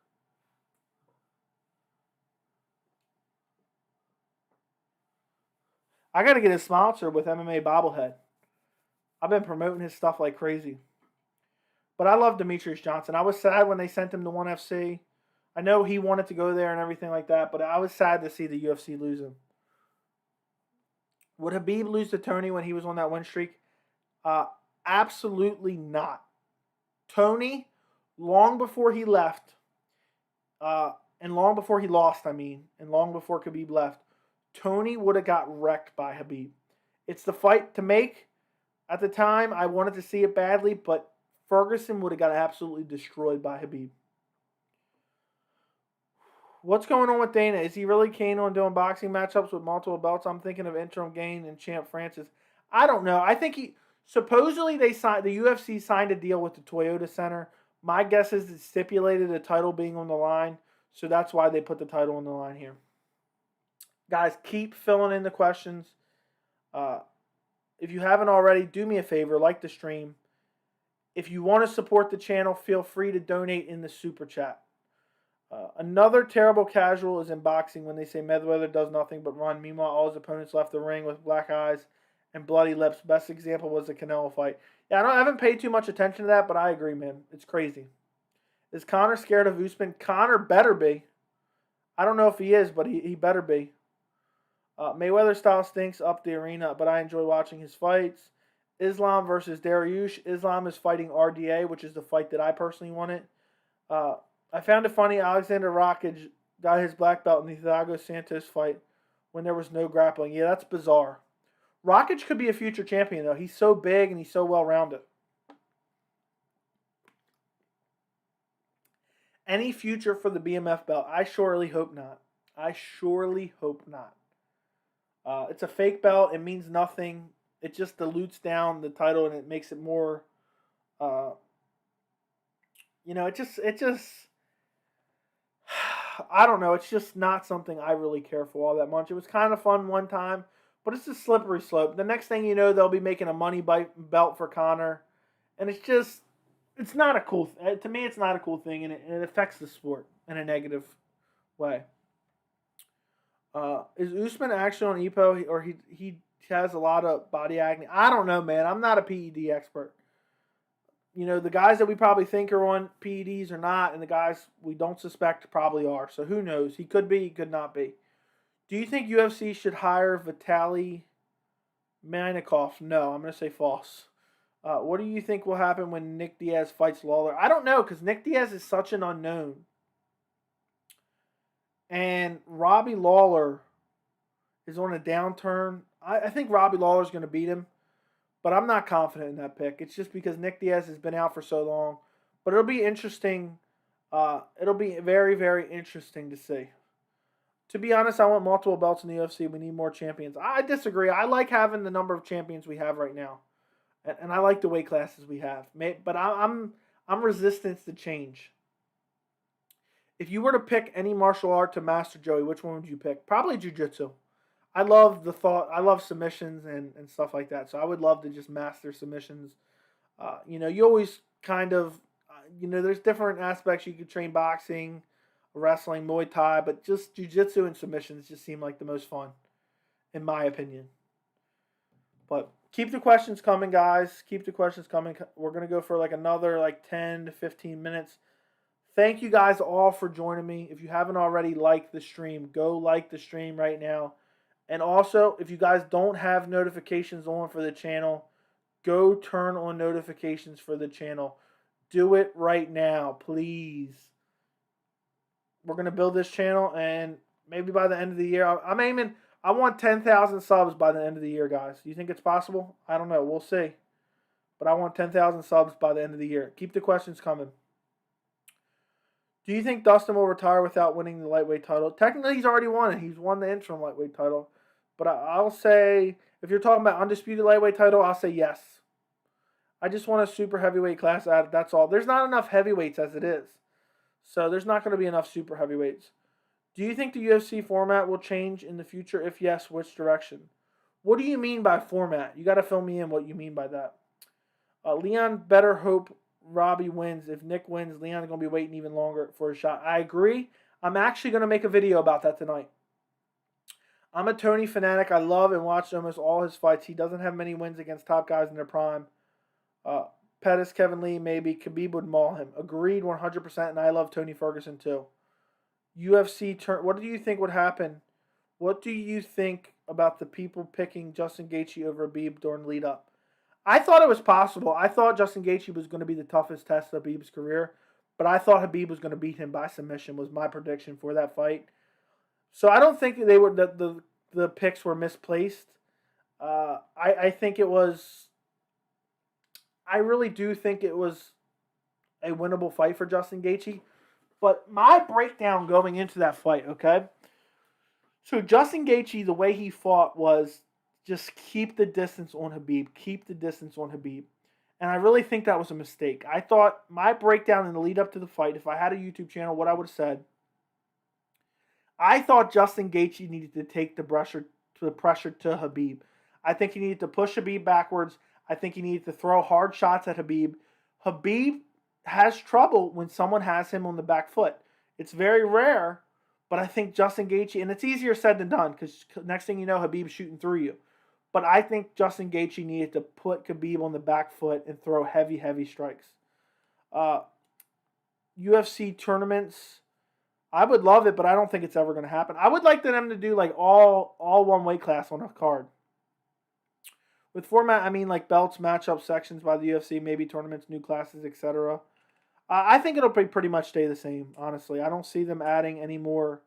I got to get a sponsor with MMA bobblehead. I've been promoting his stuff like crazy. But I love Demetrius Johnson. I was sad when they sent him to ONE FC. I know he wanted to go there and everything like that, but I was sad to see the UFC lose him. Would Khabib lose to Tony when he was on that win streak? Absolutely not. Tony, long before he left, and long before he lost, and long before Khabib left, Tony would have got wrecked by Khabib. It's the fight to make. At the time, I wanted to see it badly, but Ferguson would have got absolutely destroyed by Khabib. What's going on with Dana? Is he really keen on doing boxing matchups with multiple belts? I'm thinking of Interim Gane and Champ Francis. I don't know. I think supposedly the UFC signed a deal with the Toyota Center. My guess is it stipulated a title being on the line, so that's why they put the title on the line here. Guys, keep filling in the questions. If you haven't already, do me a favor, like the stream. If you want to support the channel, feel free to donate in the super chat. Another terrible casual is in boxing when they say Mayweather does nothing but run. Meanwhile, all his opponents left the ring with black eyes and bloody lips. Best example was the Canelo fight. Yeah, I haven't paid too much attention to that, but I agree, man. It's crazy. Is Conor scared of Usman? Conor better be. I don't know if he is, but he better be. Mayweather style stinks up the arena, but I enjoy watching his fights. Islam versus Dariush. Islam is fighting RDA, which is the fight that I personally wanted. I found it funny Alexander Rockage got his black belt in the Thiago Santos fight when there was no grappling. Yeah, that's bizarre. Rockage could be a future champion, though. He's so big and he's so well-rounded. Any future for the BMF belt? I surely hope not. It's a fake belt. It means nothing. It just dilutes down the title and it makes it more, it just, I don't know. It's just not something I really care for all that much. It was kind of fun one time, but it's a slippery slope. The next thing you know, they'll be making a money belt for Conor, and it's not a cool. To me, it's not a cool thing, and it affects the sport in a negative way. Is Usman actually on EPO, or he has a lot of body acne? I don't know, man. I'm not a PED expert. The guys that we probably think are on PEDs are not, and the guys we don't suspect probably are. So who knows? He could be, he could not be. Do you think UFC should hire Vitaly Manikov? No, I'm going to say false. What do you think will happen when Nick Diaz fights Lawler? I don't know, because Nick Diaz is such an unknown. And Robbie Lawler is on a downturn. I think Robbie Lawler is going to beat him. But I'm not confident in that pick. It's just because Nick Diaz has been out for so long. But it'll be interesting. It'll be very, very interesting to see. To be honest, I want multiple belts in the UFC. We need more champions. I disagree. I like having the number of champions we have right now. And I like the weight classes we have. But I'm resistant to change. If you were to pick any martial art to master, Joey, which one would you pick? Probably jiu-jitsu. I love the thought. I love submissions and stuff like that. So I would love to just master submissions. You always kind of, there's different aspects. You could train boxing, wrestling, Muay Thai, but just jiu-jitsu and submissions just seem like the most fun, in my opinion. But Keep the questions coming, guys. Keep the questions coming. We're going to go for like another like 10 to 15 minutes. Thank you guys all for joining me. If you haven't already liked the stream, go like the stream right now. And also, if you guys don't have notifications on for the channel, go turn on notifications for the channel. Do it right now, please. We're going to build this channel, and maybe by the end of the year, I'm aiming, I want 10,000 subs by the end of the year, guys. Do you think it's possible? I don't know. We'll see. But I want 10,000 subs by the end of the year. Keep the questions coming. Do you think Dustin will retire without winning the lightweight title? Technically, he's already won it. He's won the interim lightweight title. But I'll say, if you're talking about undisputed lightweight title, I'll say yes. I just want a super heavyweight class added. That's all. There's not enough heavyweights as it is. So there's not going to be enough super heavyweights. Do you think the UFC format will change in the future? If yes, which direction? What do you mean by format? You got to fill me in what you mean by that. Leon better hope Robbie wins. If Nick wins, Leon's going to be waiting even longer for a shot. I agree. I'm actually going to make a video about that tonight. I'm a Tony fanatic. I love and watch almost all his fights. He doesn't have many wins against top guys in their prime. Pettis, Kevin Lee, maybe. Khabib would maul him. Agreed 100%, and I love Tony Ferguson too. UFC turn. What do you think would happen? What do you think about the people picking Justin Gaethje over Khabib during lead up? I thought it was possible. I thought Justin Gaethje was going to be the toughest test of Khabib's career, but I thought Khabib was going to beat him by submission. Was my prediction for that fight. So I don't think they were the picks were misplaced. I think it was. I really do think it was a winnable fight for Justin Gaethje. But my breakdown going into that fight, okay? So Justin Gaethje, the way he fought was just keep the distance on Khabib. Keep the distance on Khabib. And I really think that was a mistake. I thought my breakdown in the lead up to the fight, if I had a YouTube channel, what I would have said, I thought Justin Gaethje needed to take the pressure to Khabib. I think he needed to push Khabib backwards. I think he needed to throw hard shots at Khabib. Khabib has trouble when someone has him on the back foot. It's very rare, but I think Justin Gaethje, and it's easier said than done because next thing you know, Khabib's shooting through you. But I think Justin Gaethje needed to put Khabib on the back foot and throw heavy, heavy strikes. UFC tournaments, I would love it, but I don't think it's ever going to happen. I would like them to do like all one weight class on a card. With format, I mean like belts, matchup sections by the UFC, maybe tournaments, new classes, etc. I think it'll pretty much stay the same, honestly. I don't see them adding any more.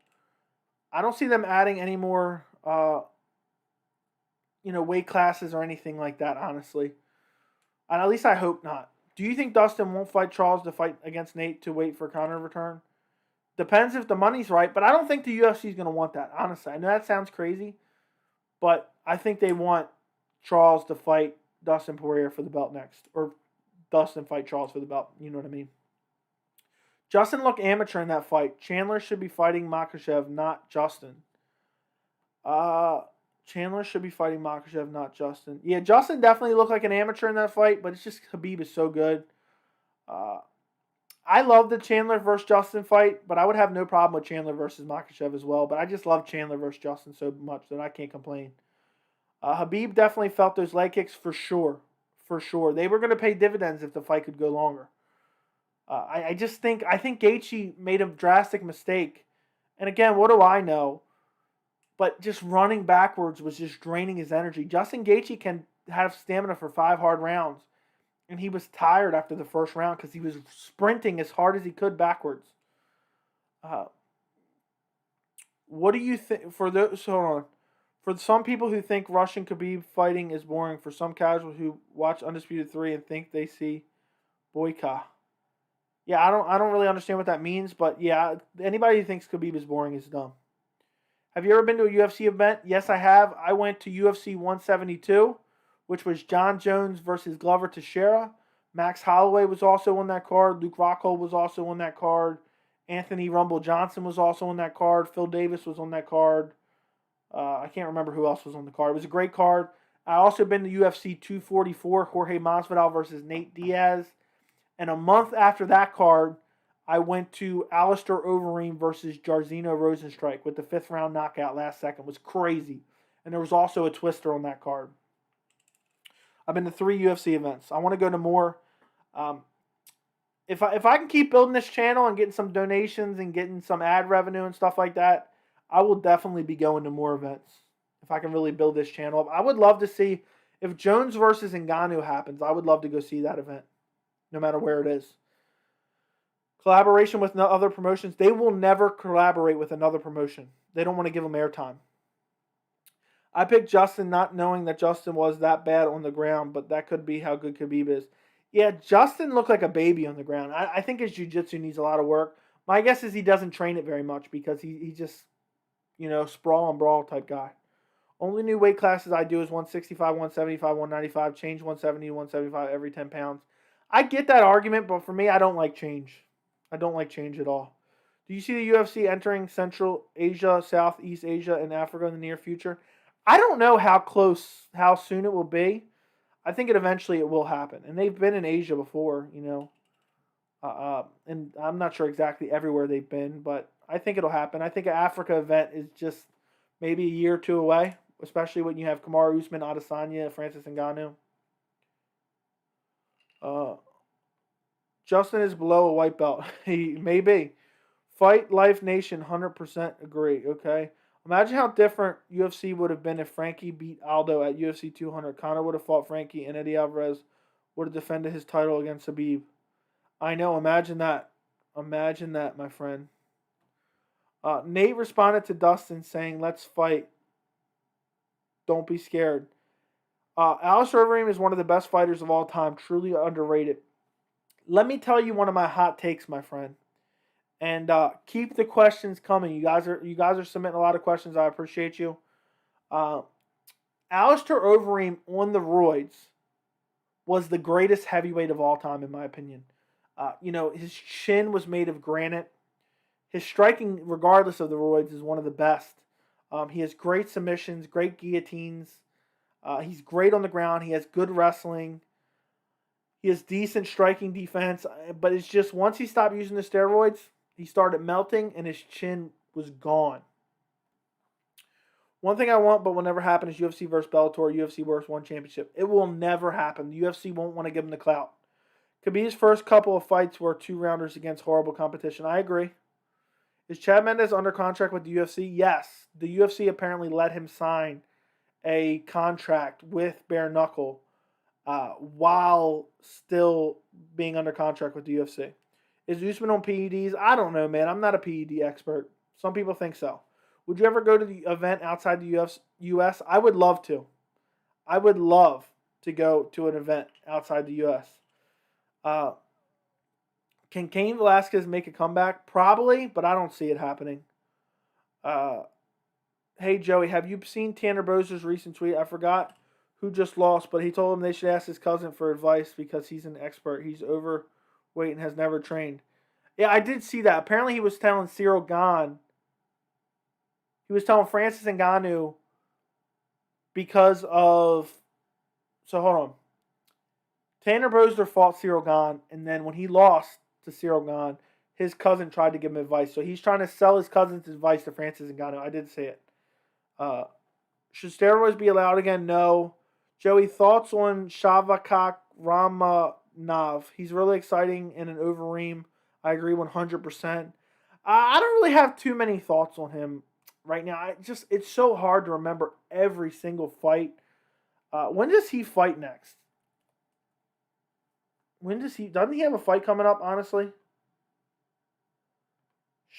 Weight classes or anything like that, honestly. And at least I hope not. Do you think Dustin won't fight Charles to fight against Nate to wait for counter return? Depends if the money's right, but I don't think the UFC is going to want that, honestly. I know that sounds crazy, but I think they want Charles to fight Dustin Poirier for the belt next. Or Dustin fight Charles for the belt. You know what I mean? Justin looked amateur in that fight. Chandler should be fighting Makhachev, not Justin. Chandler should be fighting Makhachev, not Justin. Yeah, Justin definitely looked like an amateur in that fight, but it's just Khabib is so good. I love the Chandler versus Justin fight, but I would have no problem with Chandler versus Makhachev as well. But I just love Chandler versus Justin so much that I can't complain. Khabib definitely felt those leg kicks for sure. For sure. They were going to pay dividends if the fight could go longer. I think Gaethje made a drastic mistake. And again, what do I know? But just running backwards was just draining his energy. Justin Gaethje can have stamina for 5 hard rounds. And he was tired after the first round because he was sprinting as hard as he could backwards. What do you think for those? Hold on. For some people who think Russian Khabib fighting is boring, for some casuals who watch Undisputed 3 and think they see boycott. Yeah, I don't really understand what that means, but yeah, anybody who thinks Khabib is boring is dumb. Have you ever been to a UFC event? Yes, I have. I went to UFC 172, which was John Jones versus Glover Teixeira. Max Holloway was also on that card. Luke Rockhold was also on that card. Anthony Rumble Johnson was also on that card. Phil Davis was on that card. I can't remember who else was on the card. It was a great card. I also been to UFC 244, Jorge Masvidal versus Nate Diaz. And a month after that card, I went to Alistair Overeem versus Jairzinho Rozenstruik with the 5th round knockout last second. It was crazy. And there was also a twister on that card. I've been to 3 UFC events. I want to go to more. If I can keep building this channel and getting some donations and getting some ad revenue and stuff like that, I will definitely be going to more events. If I can really build this channel up. I would love to see, if Jones versus Ngannou happens, I would love to go see that event, no matter where it is. Collaboration with other promotions. They will never collaborate with another promotion. They don't want to give them airtime. I picked Justin not knowing that Justin was that bad on the ground, but that could be how good Khabib is. Yeah, Justin looked like a baby on the ground. I think his jiu-jitsu needs a lot of work. My guess is he doesn't train it very much because he just, sprawl and brawl type guy. Only new weight classes I do is 165, 175, 195, change 170 to 175 every 10 pounds. I get that argument, but for me, I don't like change. I don't like change at all. Do you see the UFC entering Central Asia, Southeast Asia, and Africa in the near future? I don't know how soon it will be. I think eventually it will happen. And they've been in Asia before, and I'm not sure exactly everywhere they've been, but I think it'll happen. I think an Africa event is just maybe a year or two away, especially when you have Kamaru Usman, Otasania, Francis Ngannou. Justin is below a white belt. He may be. Fight Life Nation, 100% agree, okay? Imagine how different UFC would have been if Frankie beat Aldo at UFC 200. Conor would have fought Frankie, and Eddie Alvarez would have defended his title against Khabib. I know, imagine that. Imagine that, my friend. Nate responded to Dustin saying, let's fight. Don't be scared. Alistair Overeem is one of the best fighters of all time. Truly underrated. Let me tell you one of my hot takes, my friend. And keep the questions coming. You guys are submitting a lot of questions. I appreciate you. Alistair Overeem on the roids was the greatest heavyweight of all time, in my opinion. His chin was made of granite. His striking, regardless of the roids, is one of the best. He has great submissions, great guillotines. He's great on the ground. He has good wrestling. He has decent striking defense. But it's just once he stopped using the steroids, he started melting and his chin was gone. One thing I want but will never happen is UFC versus Bellator, UFC versus One Championship. It will never happen. The UFC won't want to give him the clout. Khabib's first couple of fights were 2-rounders against horrible competition. I agree. Is Chad Mendez under contract with the UFC? Yes. The UFC apparently let him sign a contract with Bare Knuckle while still being under contract with the UFC. Is Usman on PEDs? I don't know, man. I'm not a PED expert. Some people think so. Would you ever go to the event outside the US? I would love to. I would love to go to an event outside the US. Can Cain Velasquez make a comeback? Probably, but I don't see it happening. Hey, Joey, have you seen Tanner Bozer's recent tweet? I forgot who just lost, but he told him they should ask his cousin for advice because he's an expert. He's overweight and has never trained. Yeah, I did see that. Apparently he was telling Ciryl Gane. He was telling Francis Ngannou because of... So, hold on. Tanner Bozer fought Ciryl Gane, and then when he lost to Ciryl Gane, his cousin tried to give him advice. So he's trying to sell his cousin's advice to Francis Ngannou. I did say it. Should steroids be allowed again? No. Joey, thoughts on Shavkat Ramanov? He's really exciting and an Overeem. I agree 100%. I don't really have too many thoughts on him right now. It's so hard to remember every single fight. When does he fight next? Doesn't he have a fight coming up, honestly?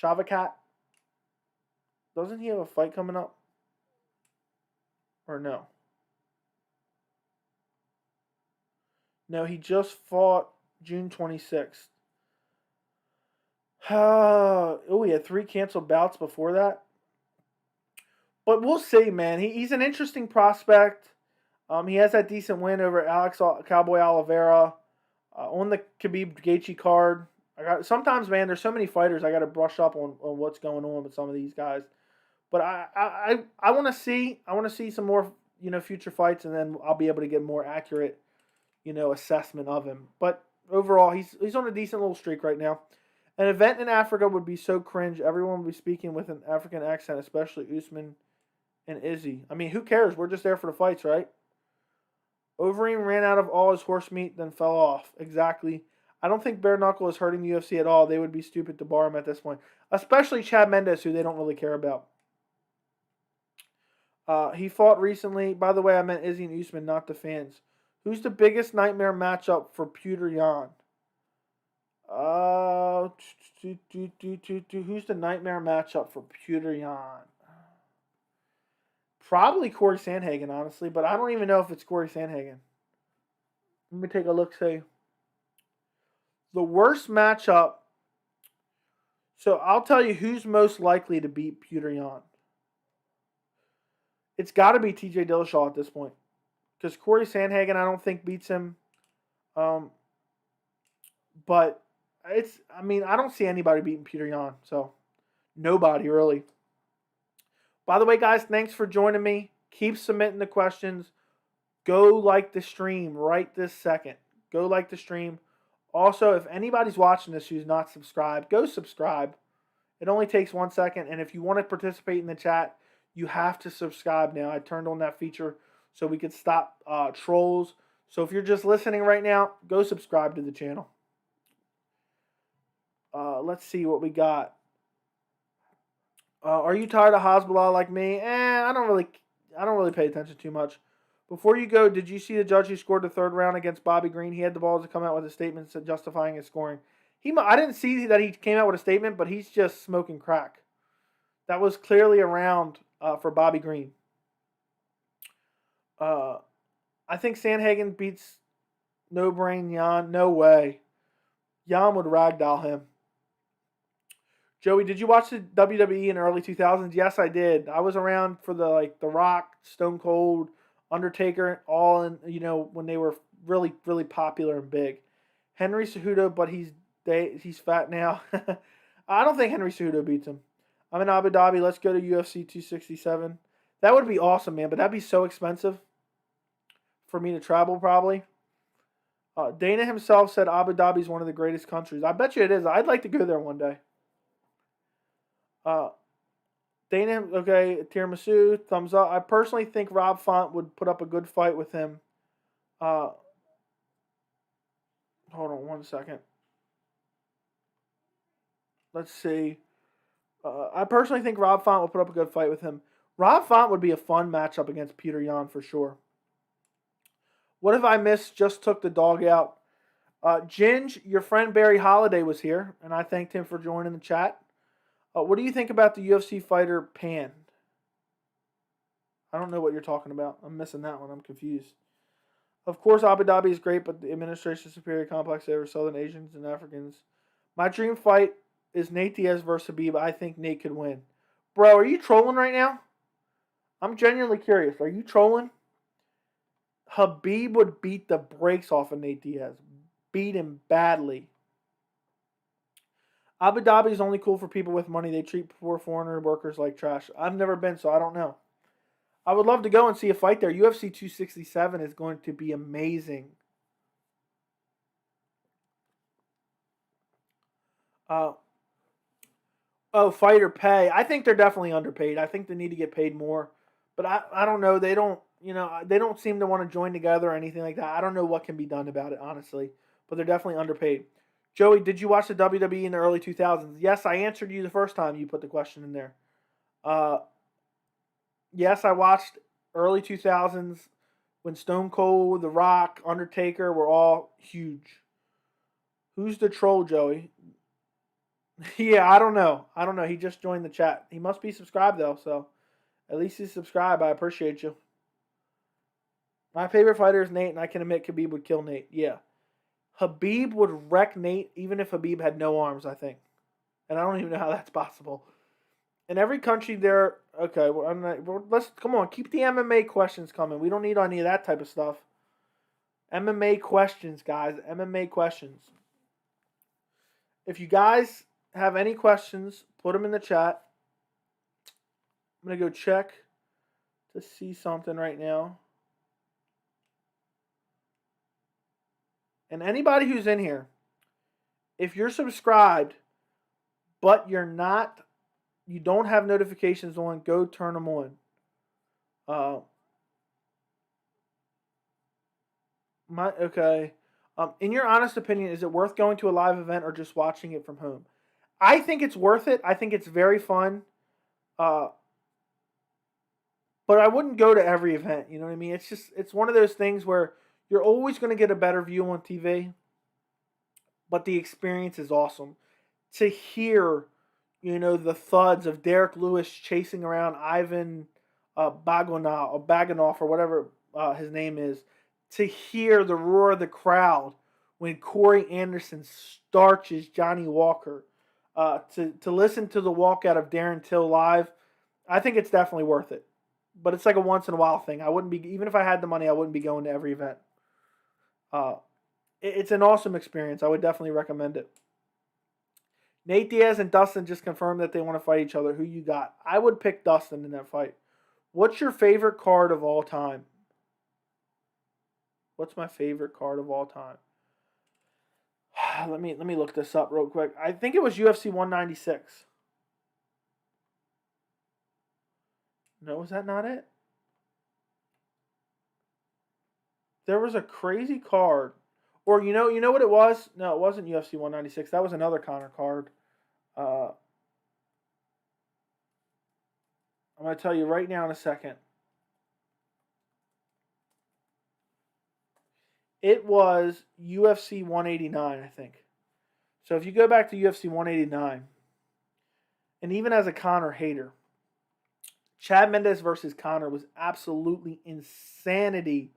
Shavkat? Doesn't he have a fight coming up? Or no? No, he just fought June 26th. He had 3 canceled bouts before that. But we'll see, man. He's an interesting prospect. He has that decent win over Alex Cowboy Oliveira on the Khabib Gaethje card. Sometimes, man, there's so many fighters I got to brush up on what's going on with some of these guys. But I want to see some more future fights, and then I'll be able to get more accurate assessment of him. But overall, he's on a decent little streak right now. An event in Africa would be so cringe. Everyone would be speaking with an African accent, especially Usman and Izzy. I mean, who cares? We're just there for the fights, right? Overeem ran out of all his horse meat, then fell off. Exactly. I don't think bare knuckle is hurting the UFC at all. They would be stupid to bar him at this point. Especially Chad Mendez, who they don't really care about. He fought recently. By the way, I meant Izzy and Usman, not the fans. Who's the biggest nightmare matchup for Petr Yan? Who's the nightmare matchup for Petr Yan? Probably Corey Sandhagen, honestly, but I don't even know if it's Corey Sandhagen. Let me take a look, say. The worst matchup. So I'll tell you who's most likely to beat Petr Yan. It's got to be TJ Dillashaw at this point. Because Corey Sandhagen, I don't think beats him. But I don't see anybody beating Petr Yan. So, nobody really. By the way, guys, thanks for joining me. Keep submitting the questions. Go like the stream right this second. Go like the stream. Also, if anybody's watching this who's not subscribed, go subscribe. It only takes 1 second. And if you want to participate in the chat, you have to subscribe now. I turned on that feature so we could stop trolls. So if you're just listening right now, go subscribe to the channel. Let's see what we got. Are you tired of Hasbulla like me? I don't really pay attention too much. Before you go, did you see the judge who scored the third round against Bobby Green? He had the balls to come out with a statement justifying his scoring. I didn't see that he came out with a statement, but he's just smoking crack. That was clearly a round for Bobby Green. I think Sandhagen beats No Brain Yan. No way. Yan would ragdoll him. Joey, did you watch the WWE in the early 2000s? Yes, I did. I was around for the Rock, Stone Cold, Undertaker, all in, when they were really, really popular and big. Henry Cejudo, but he's fat now. I don't think Henry Cejudo beats him. I'm in Abu Dhabi. Let's go to UFC 267. That would be awesome, man, but that'd be so expensive for me to travel probably. Dana himself said Abu Dhabi is one of the greatest countries. I bet you it is. I'd like to go there one day. Dana, okay, tiramisu, thumbs up. I personally think Rob Font would put up a good fight with him. Hold on 1 second. Let's see. I personally think Rob Font will put up a good fight with him. Rob Font would be a fun matchup against Petr Yan for sure. What if I missed? Just took the dog out. Ginge, your friend Barry Holiday was here, and I thanked him for joining the chat. What do you think about the UFC fighter Pan? I don't know what you're talking about. I'm missing that one. I'm confused. Of course, Abu Dhabi is great, but the administration is superior complex over Southern Asians and Africans. My dream fight is Nate Diaz versus Khabib. I think Nate could win. Bro, are you trolling right now? I'm genuinely curious. Are you trolling? Khabib would beat the brakes off of Nate Diaz. Beat him badly. Abu Dhabi is only cool for people with money. They treat poor foreigner workers like trash. I've never been, so I don't know. I would love to go and see a fight there. UFC 267 is going to be amazing. Fighter pay. I think they're definitely underpaid. I think they need to get paid more. But I don't know. They don't seem to want to join together or anything like that. I don't know what can be done about it, honestly. But they're definitely underpaid. Joey, did you watch the WWE in the early 2000s? Yes, I answered you the first time you put the question in there. Yes, I watched early 2000s when Stone Cold, The Rock, Undertaker were all huge. Who's the troll, Joey? Yeah, I don't know. He just joined the chat. He must be subscribed, though, so at least he's subscribed. I appreciate you. My favorite fighter is Nate, and I can admit Khabib would kill Nate. Yeah. Khabib would wreck Nate even if Khabib had no arms, I think. And I don't even know how that's possible. In every country there... Okay, let's... Come on, keep the MMA questions coming. We don't need any of that type of stuff. MMA questions, guys. MMA questions. If you guys have any questions, put them in the chat. I'm going to go check to see something right now. And anybody who's in here, if you're subscribed, but you don't have notifications on, go turn them on. Okay. In your honest opinion, is it worth going to a live event or just watching it from home? I think it's worth it. I think it's very fun. Uh, but I wouldn't go to every event. You know what I mean? It's one of those things where you're always going to get a better view on TV, but the experience is awesome. To hear, the thuds of Derrick Lewis chasing around Ivan Baganoff or whatever his name is, to hear the roar of the crowd when Corey Anderson starches Johnny Walker, to listen to the walkout of Darren Till live, I think it's definitely worth it. But it's like a once in a while thing. I wouldn't be, even if I had the money, I wouldn't be going to every event. Uh, it's an awesome experience. I would definitely recommend it. Nate Diaz and Dustin just confirmed that they want to fight each other. Who you got? I would pick Dustin in that fight. What's your favorite card of all time? What's my favorite card of all time? Let me look this up real quick. I think it was UFC 196. No, was that not it? There was a crazy card. Or you know what it was? No, it wasn't UFC 196. That was another Conor card. I'm going to tell you right now in a second. It was UFC 189, I think. So if you go back to UFC 189, and even as a Conor hater, Chad Mendez versus Conor was absolutely insanity.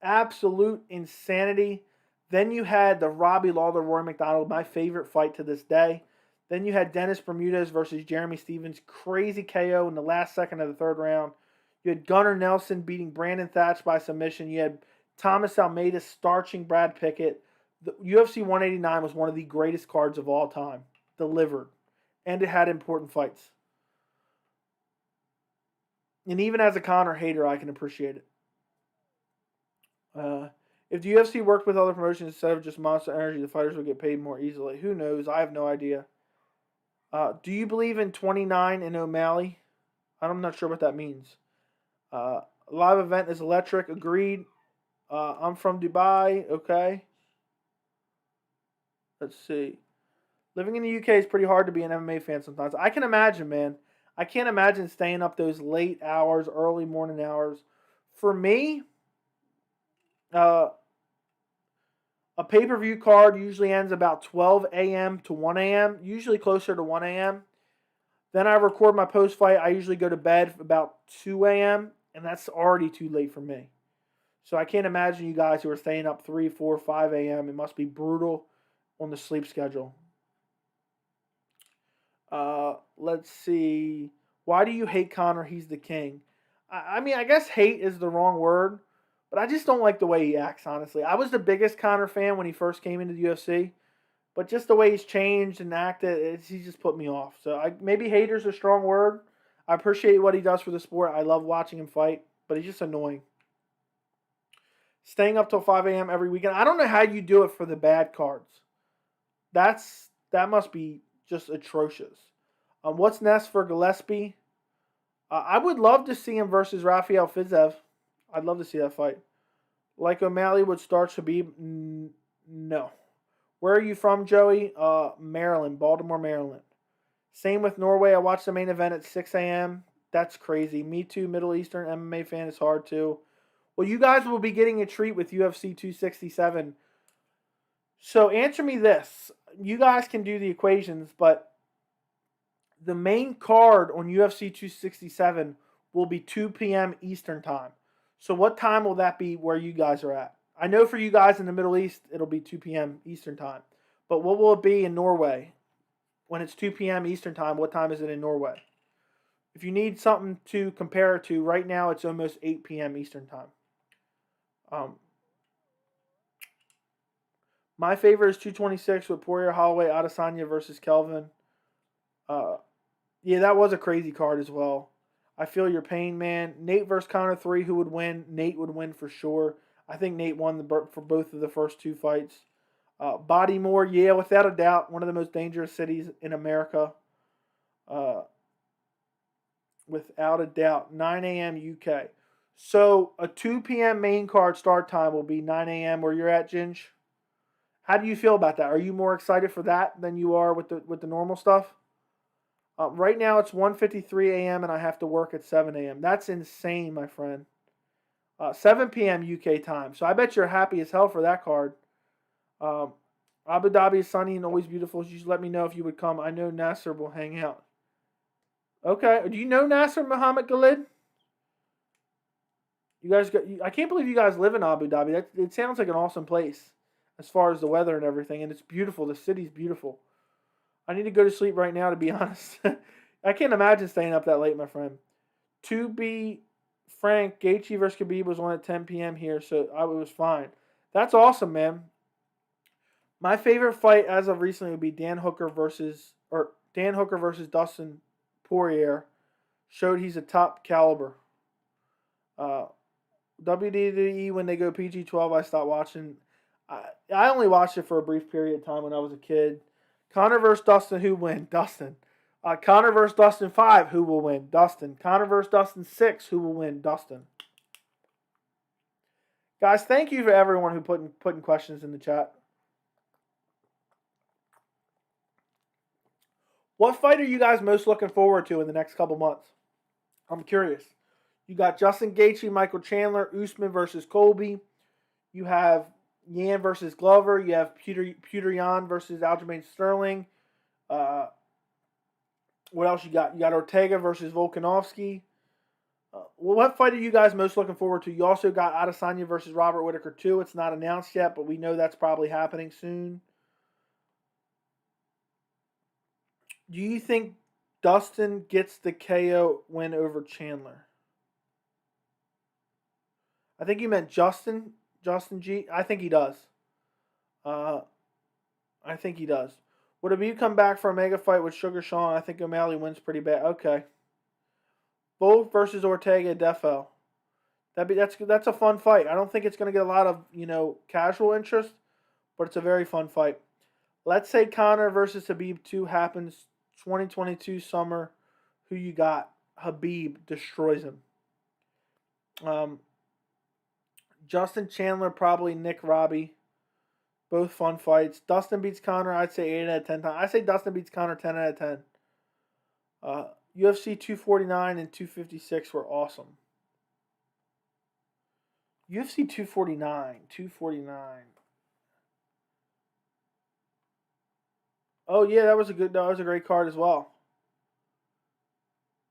Absolute insanity. Then you had the Robbie Lawler, Roy McDonald, my favorite fight to this day. Then you had Dennis Bermudez versus Jeremy Stevens, crazy KO in the last second of the third round. You had Gunnar Nelson beating Brandon Thatch by submission. You had Thomas Almeida starching Brad Pickett. The UFC 189 was one of the greatest cards of all time, delivered. And it had important fights. And even as a Conor hater, I can appreciate it. If the UFC worked with other promotions instead of just Monster Energy, the fighters would get paid more easily. Who knows? I have no idea. Do you believe in 29 and O'Malley? I'm not sure what that means. Live event is electric. Agreed. I'm from Dubai. Okay. Let's see. Living in the UK is pretty hard to be an MMA fan sometimes. I can imagine, man. I can't imagine staying up those late hours, early morning hours. For me, a pay-per-view card usually ends about 12 a.m. to 1 a.m., usually closer to 1 a.m. Then I record my post-fight. I usually go to bed about 2 a.m., and that's already too late for me. So I can't imagine you guys who are staying up 3, 4, 5 a.m. It must be brutal on the sleep schedule. Let's see. Why do you hate Conor? He's the king. I mean, I guess hate is the wrong word, but I just don't like the way he acts, honestly. I was the biggest Conor fan when he first came into the UFC, but just the way he's changed and acted, he just put me off. So maybe hater's a strong word. I appreciate what he does for the sport. I love watching him fight, but he's just annoying. Staying up till 5 a.m. every weekend. I don't know how you do it for the bad cards. That must be just atrocious. What's next for Gillespie? I would love to see him versus Rafael Fiziev. I'd love to see that fight. Like O'Malley would start Khabib? No. Where are you from, Joey? Maryland, Baltimore, Maryland. Same with Norway. I watched the main event at 6 a.m. That's crazy. Me too, Middle Eastern MMA fan is hard too. Well, you guys will be getting a treat with UFC 267. So answer me this. You guys can do the equations, but the main card on UFC 267 will be 2 p.m. Eastern time. So what time will that be where you guys are at? I know for you guys in the Middle East, it'll be 2 p.m. Eastern time. But what will it be in Norway? When it's 2 p.m. Eastern time, what time is it in Norway? If you need something to compare it to, right now it's almost 8 p.m. Eastern time. My favorite is 226 with Poirier, Holloway, Otasania versus Kelvin. Yeah, that was a crazy card as well. I feel your pain, man. Nate versus Conor 3, who would win? Nate would win for sure. I think Nate won for both of the first two fights. Bodymore, yeah, without a doubt, one of the most dangerous cities in America. Without a doubt. 9 a.m. UK. So a 2 p.m. main card start time will be 9 a.m. where you're at, Ginge. How do you feel about that? Are you more excited for that than you are with the normal stuff? Right now it's 1:53 a.m. and I have to work at 7 a.m. That's insane, my friend. 7 p.m. UK time. So I bet you're happy as hell for that card. Um, Abu Dhabi is sunny and always beautiful. You just let me know if you would come. I know Nasser will hang out. Okay. Do you know Nasser Muhammad Khalid? You guys got. I can't believe you guys live in Abu Dhabi. It sounds like an awesome place as far as the weather and everything, and it's beautiful. The city's beautiful. I need to go to sleep right now, to be honest. I can't imagine staying up that late, my friend. To be frank, Gaethje versus Khabib was on at 10 p.m. here, so I was fine. That's awesome, man. My favorite fight as of recently would be Dan Hooker versus Dustin Poirier. Showed he's a top caliber. Uh, WWE, when they go PG-12, I stopped watching. I only watched it for a brief period of time when I was a kid. Conor versus Dustin, who win? Dustin. Conor versus Dustin 5, who will win? Dustin. Conor versus Dustin 6, who will win? Dustin. Guys, thank you for everyone who putting questions in the chat. What fight are you guys most looking forward to in the next couple months? I'm curious. You got Justin Gaethje, Michael Chandler, Usman versus Colby. You have Yan versus Glover. You have Peter Yan versus Aljamain Sterling. What else you got? You got Ortega versus Volkanovski. What fight are you guys most looking forward to? You also got Otasania versus Robert Whittaker 2. It's not announced yet, but we know that's probably happening soon. Do you think Dustin gets the KO win over Chandler? I think you meant Justin G. I think he does. I think he does. Would Khabib come back for a mega fight with Sugar Sean? I think O'Malley wins pretty bad. Okay. Bull versus Ortega Defo. That's a fun fight. I don't think it's going to get a lot of casual interest, but it's a very fun fight. Let's say Conor versus Khabib 2 happens 2022 summer. Who you got? Khabib destroys him. Justin Chandler, probably Nick Robbie. Both fun fights. Dustin beats Conor, I'd say 8 out of 10 times. I say Dustin beats Conor 10 out of 10. UFC 249 and 256 were awesome. UFC 249. Oh yeah, that was a great card as well.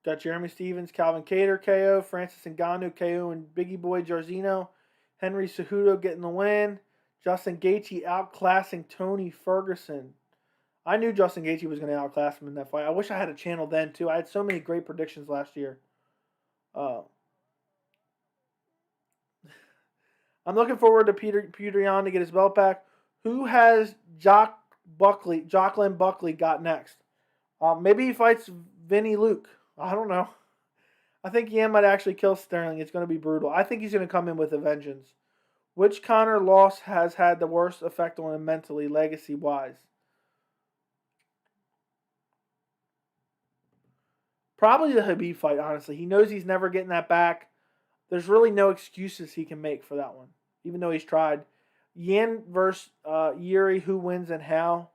Got Jeremy Stevens, Calvin Kattar KO, Francis Ngannou KO, and Biggie Boy Jairzinho. Henry Cejudo getting the win. Justin Gaethje outclassing Tony Ferguson. I knew Justin Gaethje was going to outclass him in that fight. I wish I had a channel then too. I had so many great predictions last year. I'm looking forward to Peter Yan to get his belt back. Who has Jocelyn Buckley got next? Maybe he fights Vinny Luke. I don't know. I think Yan might actually kill Sterling. It's going to be brutal. I think he's going to come in with a vengeance. Which Conor loss has had the worst effect on him mentally, legacy-wise? Probably the Khabib fight, honestly. He knows he's never getting that back. There's really no excuses he can make for that one, even though he's tried. Yan versus Yuri, who wins and how?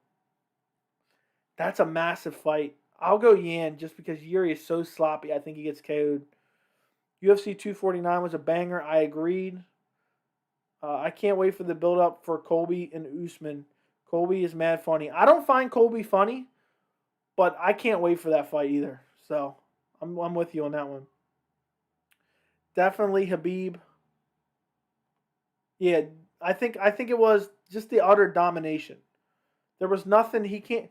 That's a massive fight. I'll go Yan just because Yuri is so sloppy. I think he gets KO'd. UFC 249 was a banger. I agreed. I can't wait for the build-up for Colby and Usman. Colby is mad funny. I don't find Colby funny, but I can't wait for that fight either. So I'm with you on that one. Definitely Khabib. Yeah, I think it was just the utter domination. There was nothing he can't.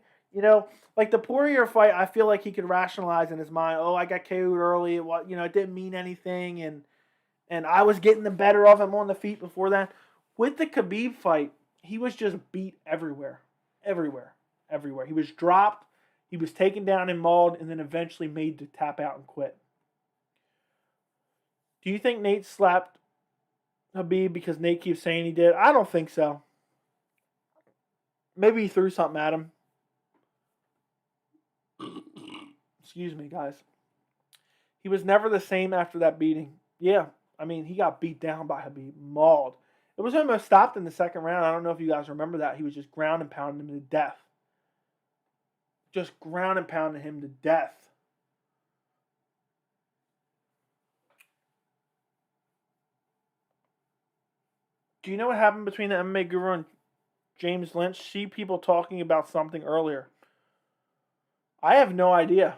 Like the Poirier fight, I feel like he could rationalize in his mind, oh, I got KO'd early. It didn't mean anything, and I was getting the better of him on the feet before that. With the Khabib fight, he was just beat everywhere. He was dropped, he was taken down and mauled, and then eventually made to tap out and quit. Do you think Nate slapped Khabib because Nate keeps saying he did? I don't think so. Maybe he threw something at him. Excuse me, guys. He was never the same after that beating. Yeah, I mean, he got beat down by Khabib, mauled. It was almost stopped in the second round. I don't know if you guys remember that. He was just ground and pounding him to death. Just ground and pounding him to death. Do you know what happened between the MMA Guru and James Lynch? See people talking about something earlier. I have no idea.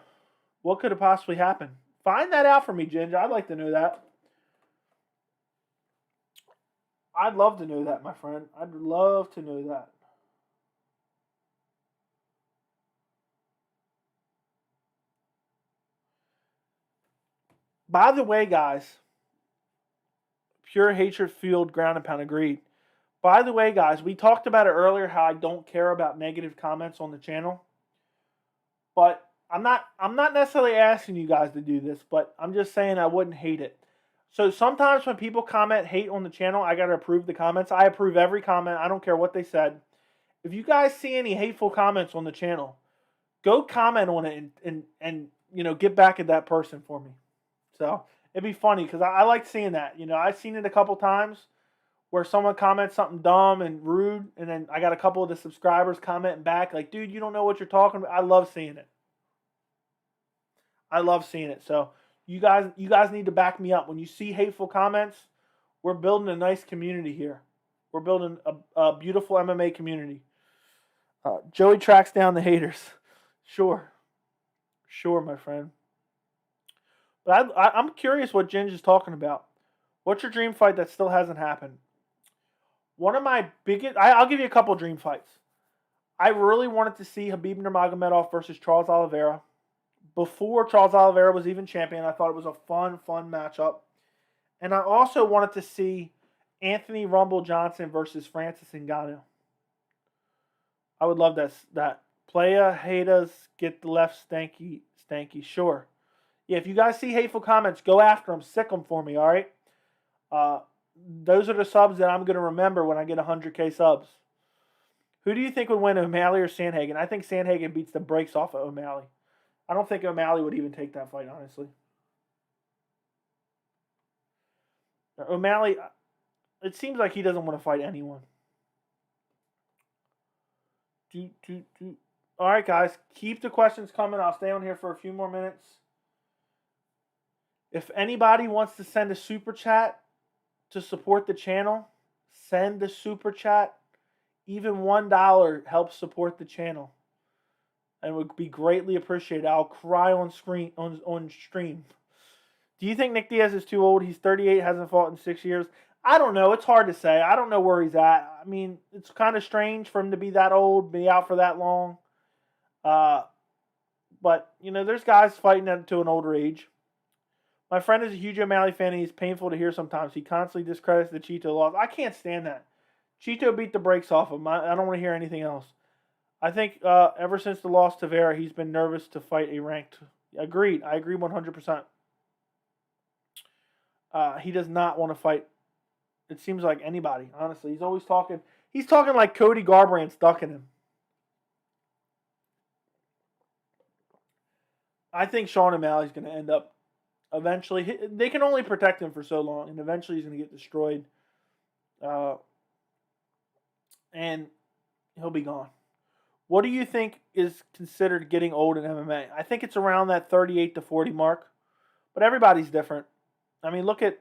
What could have possibly happened? Find that out for me, Ginger. I'd like to know that. I'd love to know that, my friend. I'd love to know that. By the way, guys, pure hatred fueled ground and pound, agreed. By the way, guys, we talked about it earlier how I don't care about negative comments on the channel. But I'm not necessarily asking you guys to do this, but I'm just saying I wouldn't hate it. So sometimes when people comment hate on the channel, I got to approve the comments. I approve every comment. I don't care what they said. If you guys see any hateful comments on the channel, go comment on it and you know, get back at that person for me. So it'd be funny because I like seeing that. You know, I've seen it a couple times where someone comments something dumb and rude, and then I got a couple of the subscribers commenting back like, dude, you don't know what you're talking about. I love seeing it. I love seeing it. So you guys need to back me up. When you see hateful comments, we're building a nice community here. We're building a beautiful MMA community. Joey tracks down the haters. Sure, my friend. But I'm curious what Ginge is talking about. What's your dream fight that still hasn't happened? One of my biggest... I'll give you a couple dream fights. I really wanted to see Khabib Nurmagomedov versus Charles Oliveira. Before Charles Oliveira was even champion, I thought it was a fun matchup. And I also wanted to see Anthony Rumble Johnson versus Francis Ngannou. I would love that. Playa, haters, get the left stanky. Sure. Yeah, if you guys see hateful comments, go after them. Sick them for me, all right? Those are the subs that I'm going to remember when I get 100K subs. Who do you think would win, O'Malley or Sandhagen? I think Sandhagen beats the brakes off of O'Malley. I don't think O'Malley would even take that fight, honestly. O'Malley, it seems like he doesn't want to fight anyone. All right, guys. Keep the questions coming. I'll stay on here for a few more minutes. If anybody wants to send a super chat to support the channel, send a super chat. Even $1 helps support the channel. And would be greatly appreciated. I'll cry on stream. Do you think Nick Diaz is too old? He's 38, hasn't fought in 6 years. I don't know. It's hard to say. I don't know where he's at. I mean, it's kind of strange for him to be that old, be out for that long. But, you know, there's guys fighting to an older age. My friend is a huge O'Malley fan, and he's painful to hear sometimes. He constantly discredits the Tito loss. I can't stand that. Tito beat the brakes off him. I don't want to hear anything else. I think ever since the loss to Vera, he's been nervous to fight a ranked. Agreed. I agree 100%. He does not want to fight. It seems like anybody, honestly. He's always talking. He's talking like Cody Garbrandt's ducking him. I think Sean O'Malley's going to end up eventually. They can only protect him for so long, and eventually he's going to get destroyed. And he'll be gone. What do you think is considered getting old in MMA? I think it's around that 38 to 40 mark, but everybody's different. I mean, look at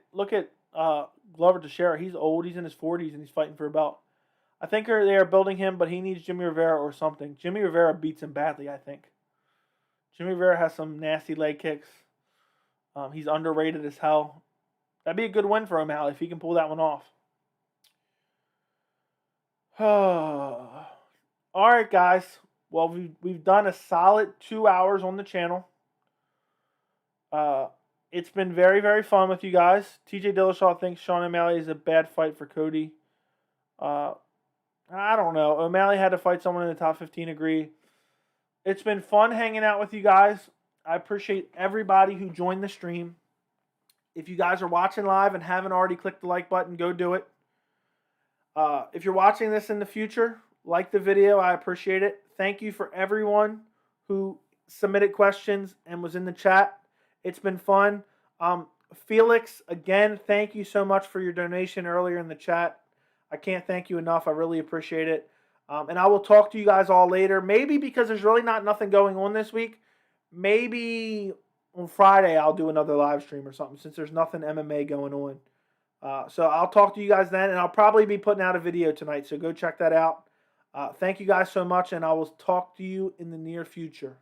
Glover Teixeira. He's old. He's in his 40s, and he's fighting for a belt. I think they are building him, but he needs Jimmy Rivera or something. Jimmy Rivera beats him badly, I think. Jimmy Rivera has some nasty leg kicks. He's underrated as hell. That'd be a good win for O'Malley if he can pull that one off. All right, guys. Well, we've done a solid 2 hours on the channel. It's been very, very fun with you guys. TJ Dillashaw thinks Sean O'Malley is a bad fight for Cody. I don't know. O'Malley had to fight someone in the top 15. Agree. It's been fun hanging out with you guys. I appreciate everybody who joined the stream. If you guys are watching live and haven't already clicked the like button, go do it. If you're watching this in the future, like the video. I appreciate it. Thank you for everyone who submitted questions and was in the chat. It's been fun. Felix, again, thank you so much for your donation earlier in the chat. I can't thank you enough. I really appreciate it. And I will talk to you guys all later. Maybe because there's really nothing going on this week. Maybe on Friday I'll do another live stream or something since there's nothing MMA going on. So I'll talk to you guys then, and I'll probably be putting out a video tonight. So go check that out. Thank you guys so much, and I will talk to you in the near future.